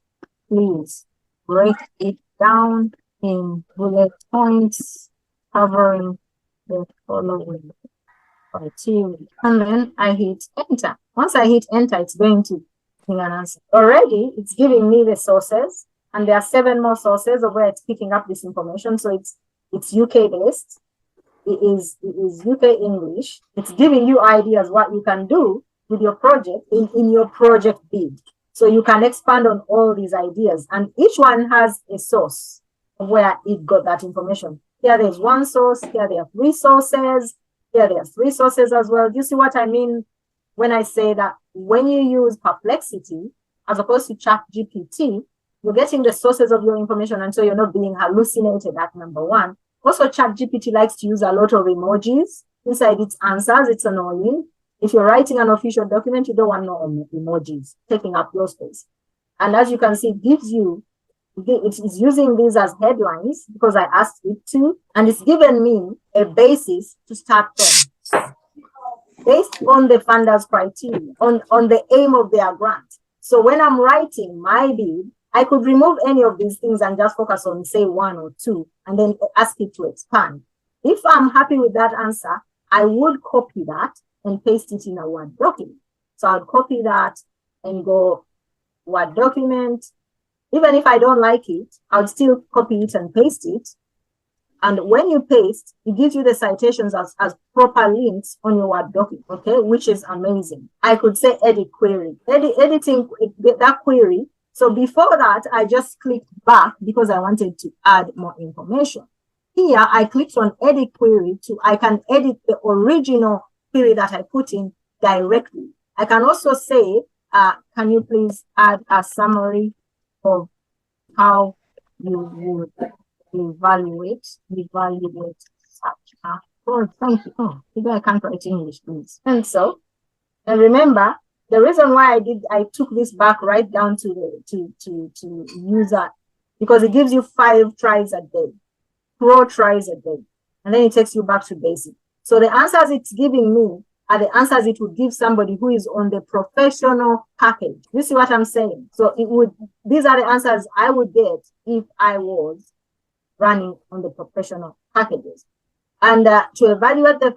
please break it down in bullet points covering the following criteria? And then I hit enter. Once I hit enter, it's going to bring an answer. Already, it's giving me the sources, and there are 7 more sources of where it's picking up this information. So it's UK based. It is UK English. It's giving you ideas what you can do with your project in your project bid. So you can expand on all these ideas, and each one has a source of where it got that information. Here there's 1 source, here there are 3 sources, here there are 3 sources as well. Do you see what I mean when I say that when you use Perplexity as opposed to ChatGPT, you're getting the sources of your information, and so you're not being hallucinated at number 1. Also, ChatGPT likes to use a lot of emojis inside its answers. It's annoying. If you're writing an official document, you don't want no emojis taking up your space. And as you can see, it is using these as headlines because I asked it to, and it's given me a basis to start from based on the funders' criteria, on the aim of their grant. So when I'm writing my bid, I could remove any of these things and just focus on, say, 1 or 2, and then ask it to expand. If I'm happy with that answer, I would copy that and paste it in a Word document. So I'd copy that and go Word document. Even if I don't like it, I'll still copy it and paste it. And when you paste, it gives you the citations as proper links on your Word document, okay, which is amazing. I could say edit query. Editing that query. So before that, I just clicked back because I wanted to add more information. Here, I clicked on edit query I can edit the original query that I put in directly. I can also say, can you please add a summary of how you would evaluate such a, oh, thank you. Oh, maybe I can't write English, please. And remember, The reason why I took this back right down to the to user, because it gives you 5 tries a day, pro tries a day, and then it takes you back to basic. So the answers it's giving me are the answers it would give somebody who is on the professional package. You see what I'm saying? So these are the answers I would get if I was running on the professional packages. And to evaluate the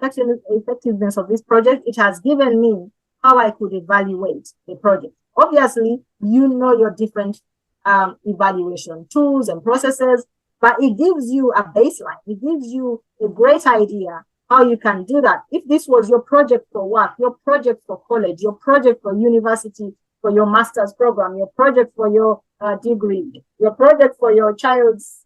effectiveness of this project, it has given me how I could evaluate the project. Obviously, you know your different evaluation tools and processes, but it gives you a baseline. It gives you a great idea how you can do that. If this was your project for work, your project for college, your project for university, for your master's program, your project for your degree, your project for your child's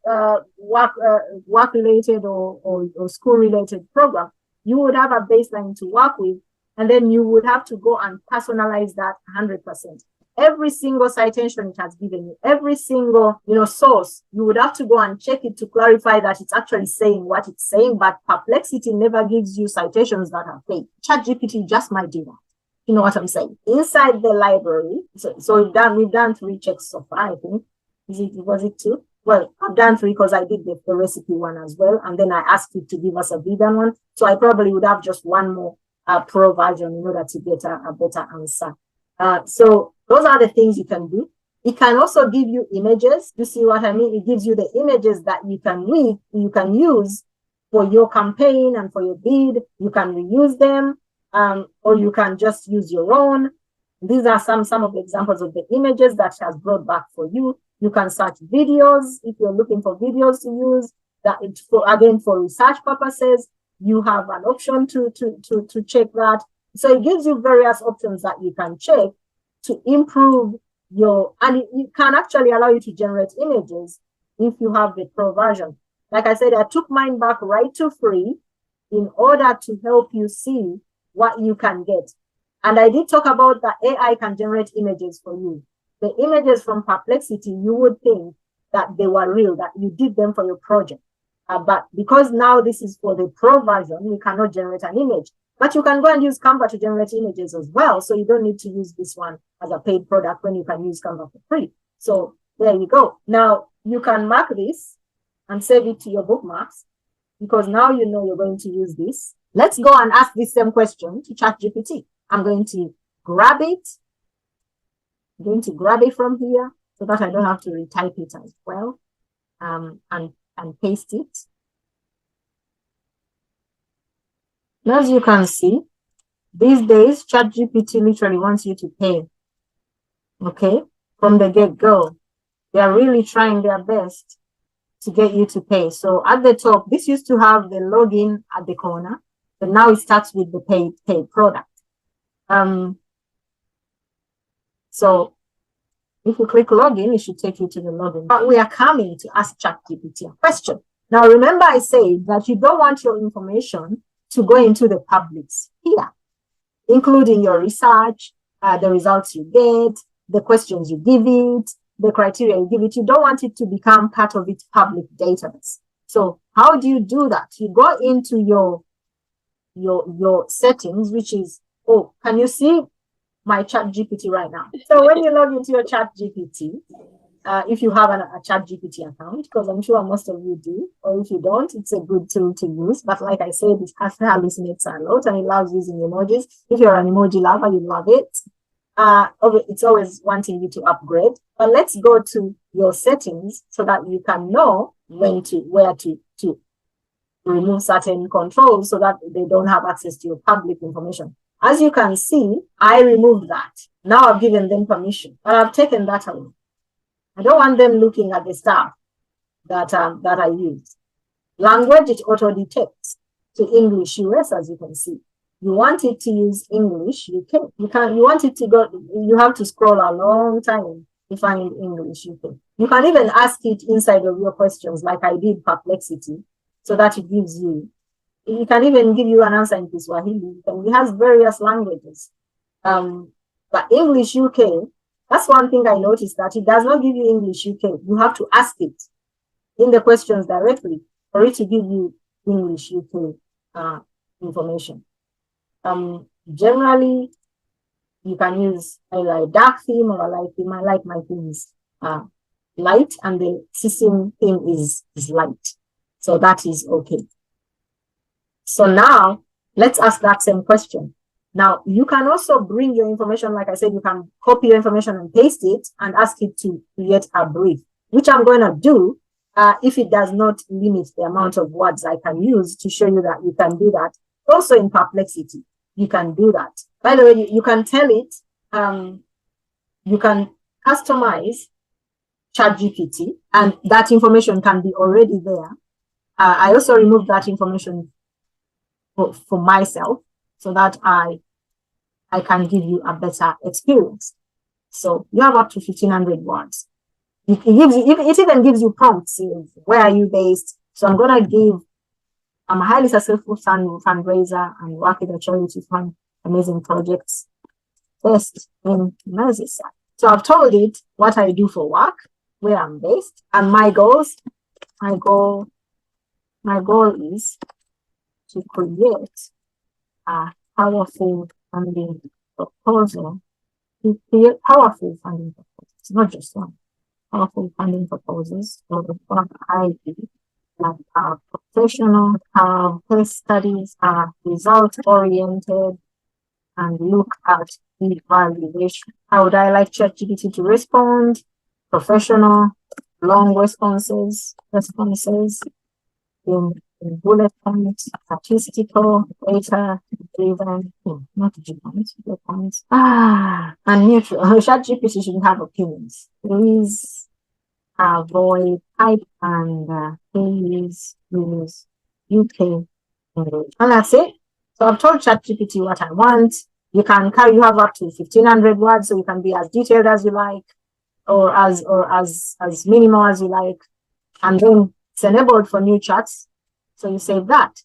work-related or school-related program, you would have a baseline to work with, and then you would have to go and personalize that 100%. Every single citation it has given you, every single source, you would have to go and check it to clarify that it's actually saying what it's saying. But Perplexity never gives you citations that are fake. ChatGPT just might do that. You know what I'm saying? Inside the library, so we've done 3 checks so far, I think. Was it 2? Well, I've done 3 because I did the recipe one as well, and then I asked it to give us a vegan one. So I probably would have just one more pro version in order to get a better answer. So those are the things you can do. It can also give you images. You see what I mean? It gives you the images that you can use for your campaign and for your bid. You can reuse them. Or you can just use your own. These are some of the examples of the images that has brought back for you. You can search videos if you're looking for videos to use. That for research purposes, you have an option to check that. So it gives you various options that you can check to improve and it can actually allow you to generate images if you have the pro version. Like I said, I took mine back right to free in order to help you see what you can get. And I did talk about that AI can generate images for you. The images from Perplexity, you would think that they were real, that you did them for your project. But because now this is for the pro version, you cannot generate an image. But you can go and use Canva to generate images as well. So you don't need to use this one as a paid product when you can use Canva for free. So there you go. Now you can mark this and save it to your bookmarks, because now you know you're going to use this. Let's go and ask this same question to ChatGPT. I'm going to grab it. I'm going to grab it from here so that I don't have to retype it as well, and paste it. As you can see, these days, ChatGPT literally wants you to pay. Okay, from the get-go, they are really trying their best to get you to pay. So at the top, this used to have the login at the corner, but now it starts with the paid product. So if you click login, it should take you to the login. But we are coming to ask ChatGPT a question. Now, remember I said that you don't want your information to go into the public sphere, including your research, the results you get, the questions you give it, the criteria you give it. You don't want it to become part of its public database. So how do you do that? You go into your settings, which is, can you see my ChatGPT right now? So when you log into your ChatGPT, if you have a ChatGPT account, because I'm sure most of you do, or if you don't, it's a good tool to use. But like I said, it hallucinates a lot and it loves using emojis. If you're an emoji lover, you love it. It's always wanting you to upgrade. But let's go to your settings so that you can know where to remove certain controls so that they don't have access to your public information. As you can see, I removed that. Now I've given them permission, but I've taken that away. I don't want them looking at the stuff that I use. Language, it auto-detects to English US, as you can see. You want it to use English UK. You want it to go, you have to scroll a long time to find English UK. You can even ask it inside of your questions, like I did Perplexity, so that it gives you, it can even give you an answer in Kiswahili. It has various languages. But English UK, that's one thing I noticed, that it does not give you English UK. You have to ask it in the questions directly for it to give you English UK information. Generally, You can use either a dark theme or a light theme. I like my themes light, and the system theme is light. So that is okay. So now let's ask that same question. Now you can also bring your information, like I said, you can copy your information and paste it and ask it to create a brief, which I'm going to do if it does not limit the amount of words I can use to show you that you can do that. Also in Perplexity, you can do that. By the way, you can tell it, you can customize ChatGPT, and that information can be already there. I also removed that information for myself so that I can give you a better experience. So you have up to 1,500 words. It even gives you prompts. Where are you based? So I'm a highly successful fundraiser and work with a charity fund, amazing projects, based in Merseyside. So I've told it what I do for work, where I'm based, and my goals. My goal is to create a powerful funding proposal. To create powerful funding proposals, not just one. Powerful funding proposals for the work I do that are professional, have case studies, are result-oriented, and look at the evaluation. How would I like ChatGPT to respond? Professional, long responses in bullet points, statistical, data driven, not bullet points. And neutral. ChatGPT shouldn't have opinions. Please avoid type and please use UK English. And that's it. So I've told ChatGPT what I want. You have up to 1,500 words, so you can be as detailed as you like, or as minimal as you like. And then it's enabled for new chats. So you save that.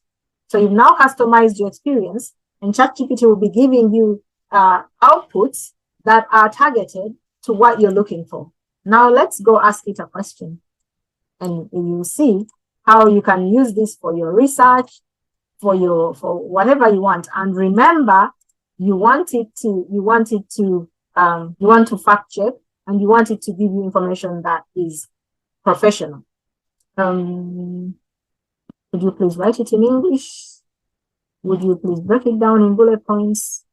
So you've now customized your experience, and ChatGPT will be giving you outputs that are targeted to what you're looking for. Now let's go ask it a question, and you'll see how you can use this for your research, for whatever you want. And remember, you want to fact check, and you want it to give you information that is professional. Would you please write it in English? Would you please break it down in bullet points?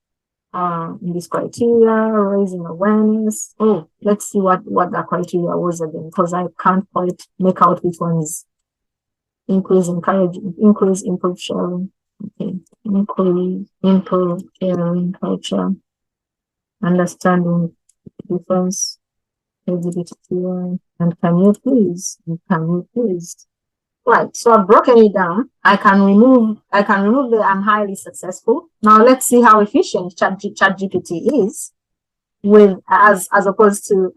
In this criteria, raising awareness. Oh, let's see what the criteria was again, because I can't quite make out which one is increase, improve sharing. Okay, improve sharing, culture, understanding difference, LGBTQI, and can you please? Right, so I've broken it down. I can remove the I'm highly successful. Now let's see how efficient ChatGPT is with as opposed to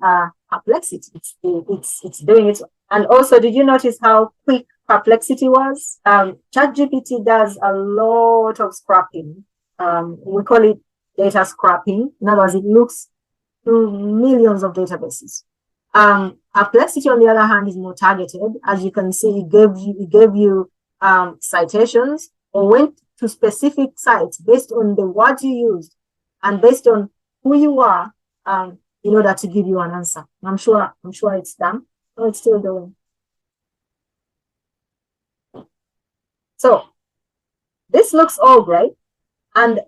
Perplexity. It's doing it. And also, did you notice how quick Perplexity was? ChatGPT does a lot of scrapping. We call it data scrapping. In other words, it looks through millions of databases. Perplexity, on the other hand, is more targeted. As you can see, it gave you citations, or went to specific sites based on the words you used and based on who you are, in order to give you an answer. I'm sure it's done. Oh, it's still doing. So this looks all great, and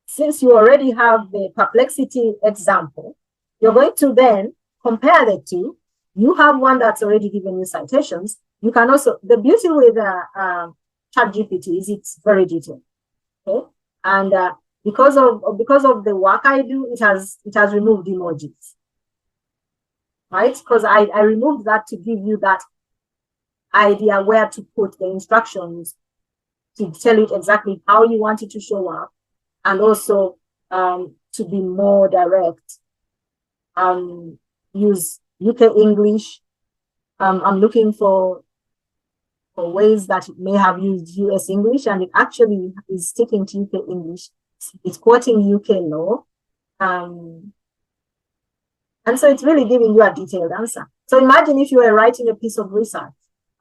since you already have the Perplexity example, you're going to then compare the two. You have one that's already given you citations. You can also, the beauty with ChatGPT is it's very detailed. Okay, and because of the work I do, it has removed emojis, right? Because I removed that to give you that idea where to put the instructions, to tell it exactly how you want it to show up, and also to be more direct. Use UK English. I'm looking for ways that it may have used US English, and it actually is sticking to UK English. It's quoting UK law. And so it's really giving you a detailed answer. So imagine if you were writing a piece of research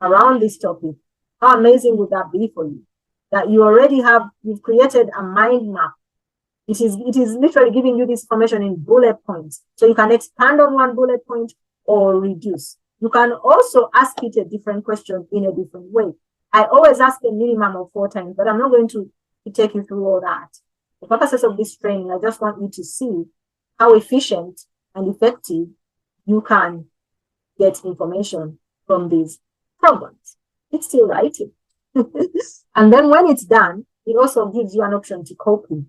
around this topic. How amazing would that be for you? That you already you've created a mind map It is literally giving you this information in bullet points. So you can expand on one bullet point or reduce. You can also ask it a different question in a different way. I always ask a minimum of 4 times, but I'm not going to take you through all that. The purposes of this training, I just want you to see how efficient and effective you can get information from these programs. It's still writing. And then when it's done, it also gives you an option to copy.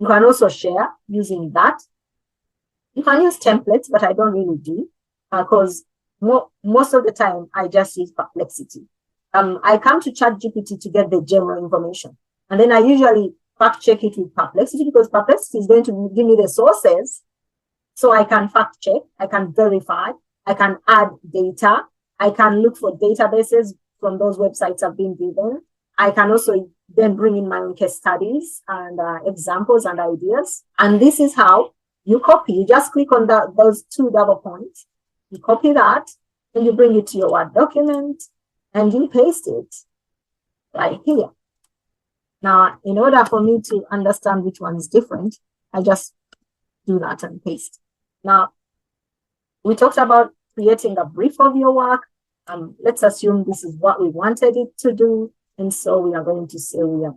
You can also share using that. You can use templates, but I don't really do because most of the time I just use Perplexity. I come to ChatGPT to get the general information, and then I usually fact check it with Perplexity because Perplexity is going to give me the sources, so I can fact check, I can verify, I can add data, I can look for databases from those websites I've been given. I can also then bring in my own case studies and examples and ideas. And this is how you copy. You just click on those 2 double points. You copy that, and you bring it to your Word document, and you paste it right here. Now, in order for me to understand which one is different, I just do that and paste. Now, we talked about creating a brief of your work. Let's assume this is what we wanted it to do. And so we are going to say we are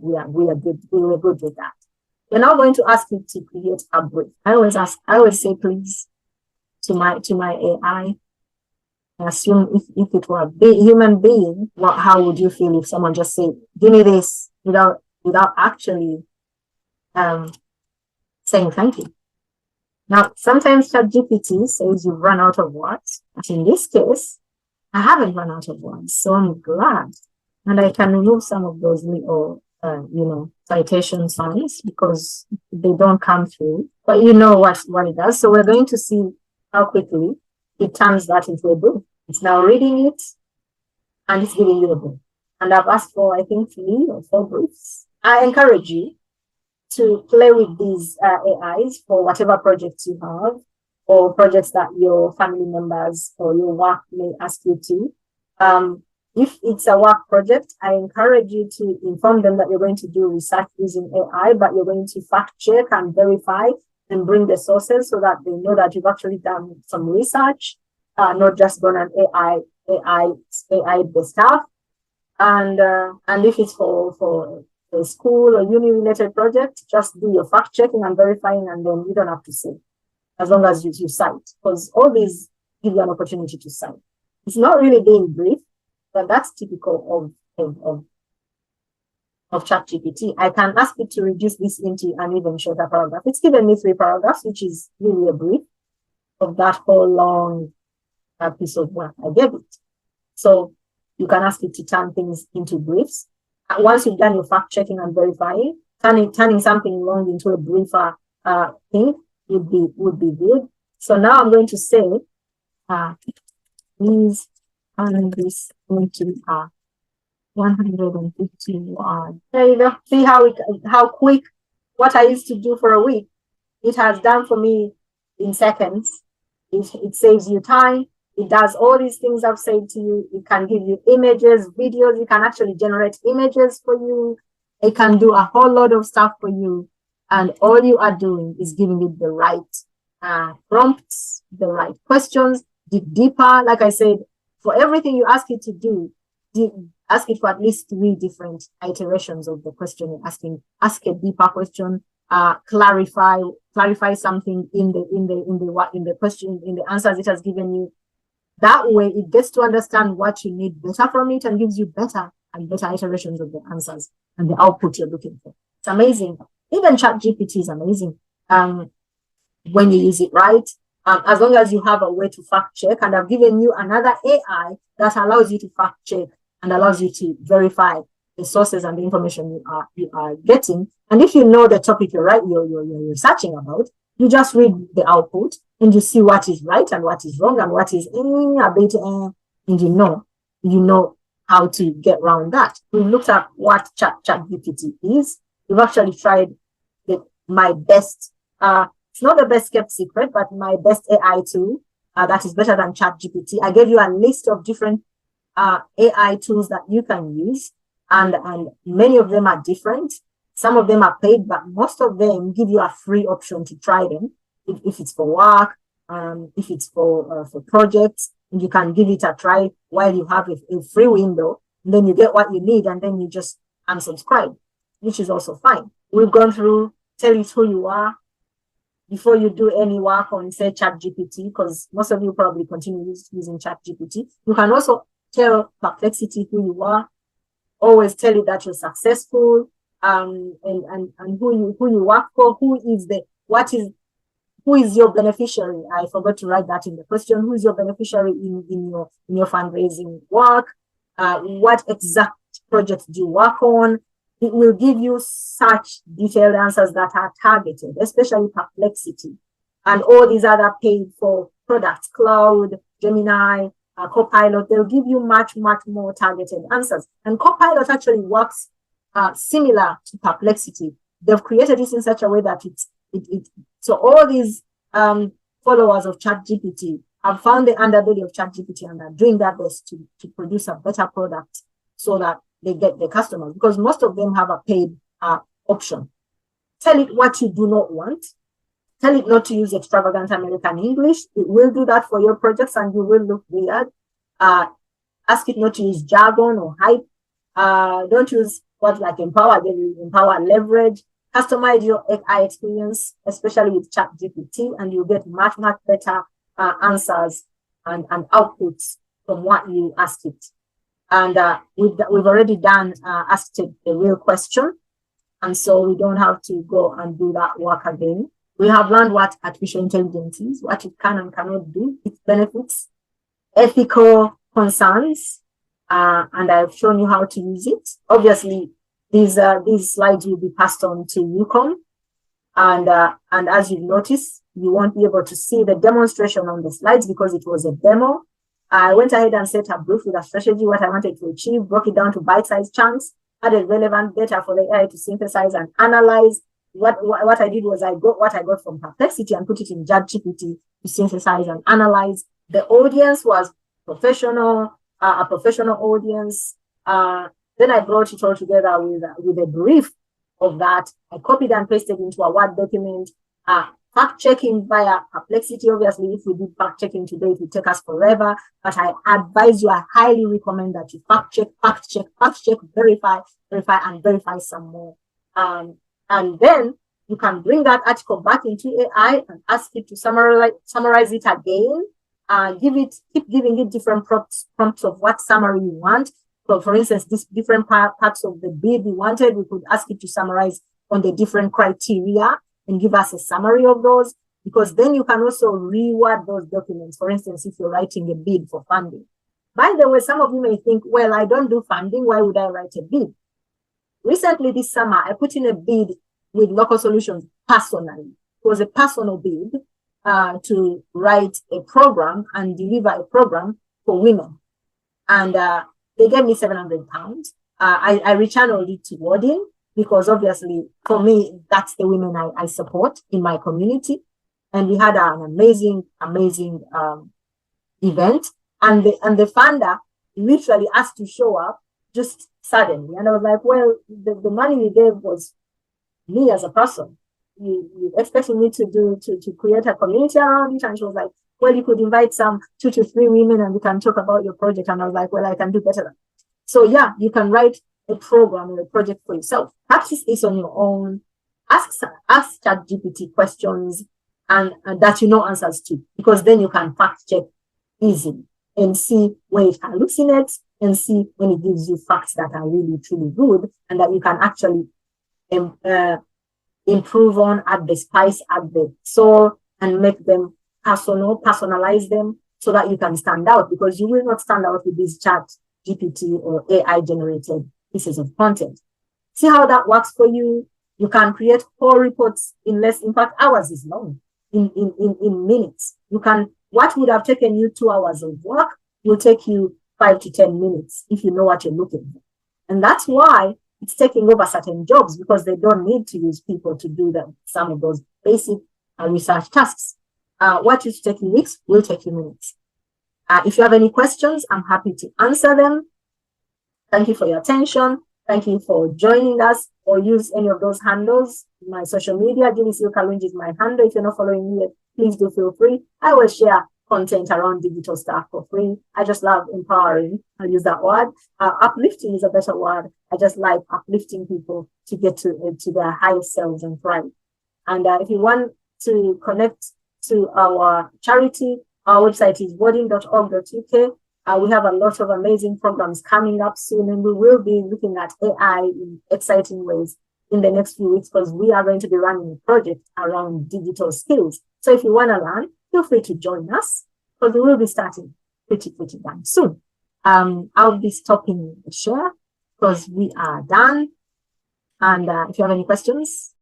good with that. We're now going to ask it to create a brief. I always say please to my AI. I assume if it were a human being, how would you feel if someone just said, give me this without actually saying thank you? Now, sometimes ChatGPT says you've run out of words, but in this case, I haven't run out of words, so I'm glad. And I can remove some of those little, citation signs because they don't come through. But you know what it does. So we're going to see how quickly it turns that into a book. It's now reading it, and it's giving you a book. And I've asked for, I think, 3 or 4 briefs. I encourage you to play with these AIs for whatever projects you have, or projects that your family members or your work may ask you to. If it's a work project, I encourage you to inform them that you're going to do research using AI, but you're going to fact check and verify and bring the sources so that they know that you've actually done some research, not just done an AI-based stuff. And if it's for a school or uni related project, just do your fact checking and verifying, and then you don't have to say, as long as you cite, because all these give you an opportunity to cite. It's not really being brief, but that's typical of ChatGPT. I can ask it to reduce this into an even shorter paragraph. It's given me 3 paragraphs, which is really a brief of that whole long piece of work I gave it. So you can ask it to turn things into briefs. Once you've done your fact checking and verifying, turning something long into a briefer thing would be good. So now I'm going to say, please turn this into 150 word. There you go. See how quick what I used to do for a week, it has done for me in seconds. It saves you time. It does all these things I've said to you. It can give you images, videos. It can actually generate images for you. It can do a whole lot of stuff for you. And all you are doing is giving it the right prompts, the right questions, dig deeper. Like I said, for everything you ask it to do, ask it for at least 3 different iterations of the question you're asking. Ask a deeper question, clarify something in the question, in the answers it has given you. That way, it gets to understand what you need better from it and gives you better and better iterations of the answers and the output you're looking for. It's amazing. Even ChatGPT is amazing when you use it right. As long as you have a way to fact check, and I've given you another AI that allows you to fact check and allows you to verify the sources and the information you are getting. And if you know the topic you're researching about, you just read the output and you see what is right and what is wrong and what is a bit, and you know how to get around that. We looked at what ChatGPT is. We've actually tried my best. It's not the best kept secret, but my best AI tool that is better than ChatGPT. I gave you a list of different AI tools that you can use, and many of them are different Some of them are paid, but most of them give you a free option to try them. If it's for work, if it's for projects, and you can give it a try while you have a free window. And then you get what you need, and then you just unsubscribe, which is also fine. We've gone through, tell it who you are before you do any work on, say, ChatGPT, because most of you probably continue using ChatGPT. You can also tell Perplexity who you are. Always tell it that you're successful, and who you work for, who is your beneficiary. I forgot to write that in the question. Who is your beneficiary in your fundraising work? What exact projects do you work on? It will give you such detailed answers that are targeted, especially Perplexity and all these other paid for products, Cloud, Gemini, Copilot. They'll give you much more targeted answers. And Copilot actually works similar to Perplexity. They've created this in such a way that so all these followers of ChatGPT have found the underbelly of ChatGPT and are doing their best to produce a better product so that they get the customers, because most of them have a paid option. Tell it what you do not want. Tell it not to use extravagant American English. It will do that for your projects and you will look weird. Ask it not to use jargon or hype. Don't use words like empower, leverage. Customize your AI experience, especially with ChatGPT, and you'll get much better answers and outputs from what you asked it. And we've already done asked it the real question, and so we don't have to go and do that work again. We have learned what artificial intelligence is, what it can and cannot do, its benefits, ethical concerns, and I've shown you how to use it. Obviously, these slides will be passed on to UCOM, and as you've noticed, you won't be able to see the demonstration on the slides because it was a demo. I went ahead and set a brief with a strategy, what I wanted to achieve, broke it down to bite-sized chunks, added relevant data for the AI to synthesize and analyze. What I did was I got what I got from Perplexity and put it in ChatGPT to synthesize and analyze. The audience was professional, a professional audience. Then I brought it all together with a brief of that. I copied and pasted into a Word document. Fact checking via Perplexity. Obviously, if we did fact checking today, it would take us forever. But I advise you, I highly recommend that you fact check, verify, and verify some more. And then you can bring that article back into AI and ask it to summarize it again. Keep giving it different prompts of what summary you want. So, for instance, these different parts of the bid we wanted, we could ask it to summarize on the different criteria and give us a summary of those, because then you can also reword those documents. For instance, if you're writing a bid for funding. By the way, some of you may think, well, I don't do funding. Why would I write a bid? Recently this summer, I put in a bid with Local Solutions personally. It was a personal bid to write a program and deliver a program for women. And they gave me £700. I rechanneled it to Wodin, because obviously for me, that's the women I support in my community. And we had an amazing event. And the funder literally asked to show up just suddenly. And I was like, well, the money you gave was me as a person. You expected me to create a community around it. And she was like, well, you could invite some 2 to 3 women and we can talk about your project. And I was like, well, I can do better than that. So yeah, you can write a program or a project for yourself. Practice this on your own. Ask ChatGPT questions and that you know answers to, because then you can fact check easily and see when it hallucinates and see when it gives you facts that are really, truly good and that you can actually improve on, add the spice, add the soul, and make them personalize them so that you can stand out, because you will not stand out with these ChatGPT or AI generated pieces of content. See how that works for you? You can create whole reports in fact, hours is long, in minutes. What would have taken you 2 hours of work will take you 5 to 10 minutes if you know what you're looking for. And that's why it's taking over certain jobs, because they don't need to use people to do some of those basic research tasks. What used to take you weeks will take you minutes. If you have any questions, I'm happy to answer them. Thank you for your attention. Thank you for joining us. or use any of those handles. My social media, Julisi Kalunji is my handle. If you're not following me yet, please do feel free. I will share content around digital stuff for free. I just love empowering. I'll use that word. Uplifting is a better word. I just like uplifting people to get to their highest selves and thrive. And if you want to connect to our charity, our website is wodin.org.uk. We have a lot of amazing programs coming up soon, and we will be looking at AI in exciting ways in the next few weeks, because we are going to be running a project around digital skills. So if you want to learn, feel free to join us, because we will be starting pretty damn soon. I'll be stopping the share because we are done. And if you have any questions,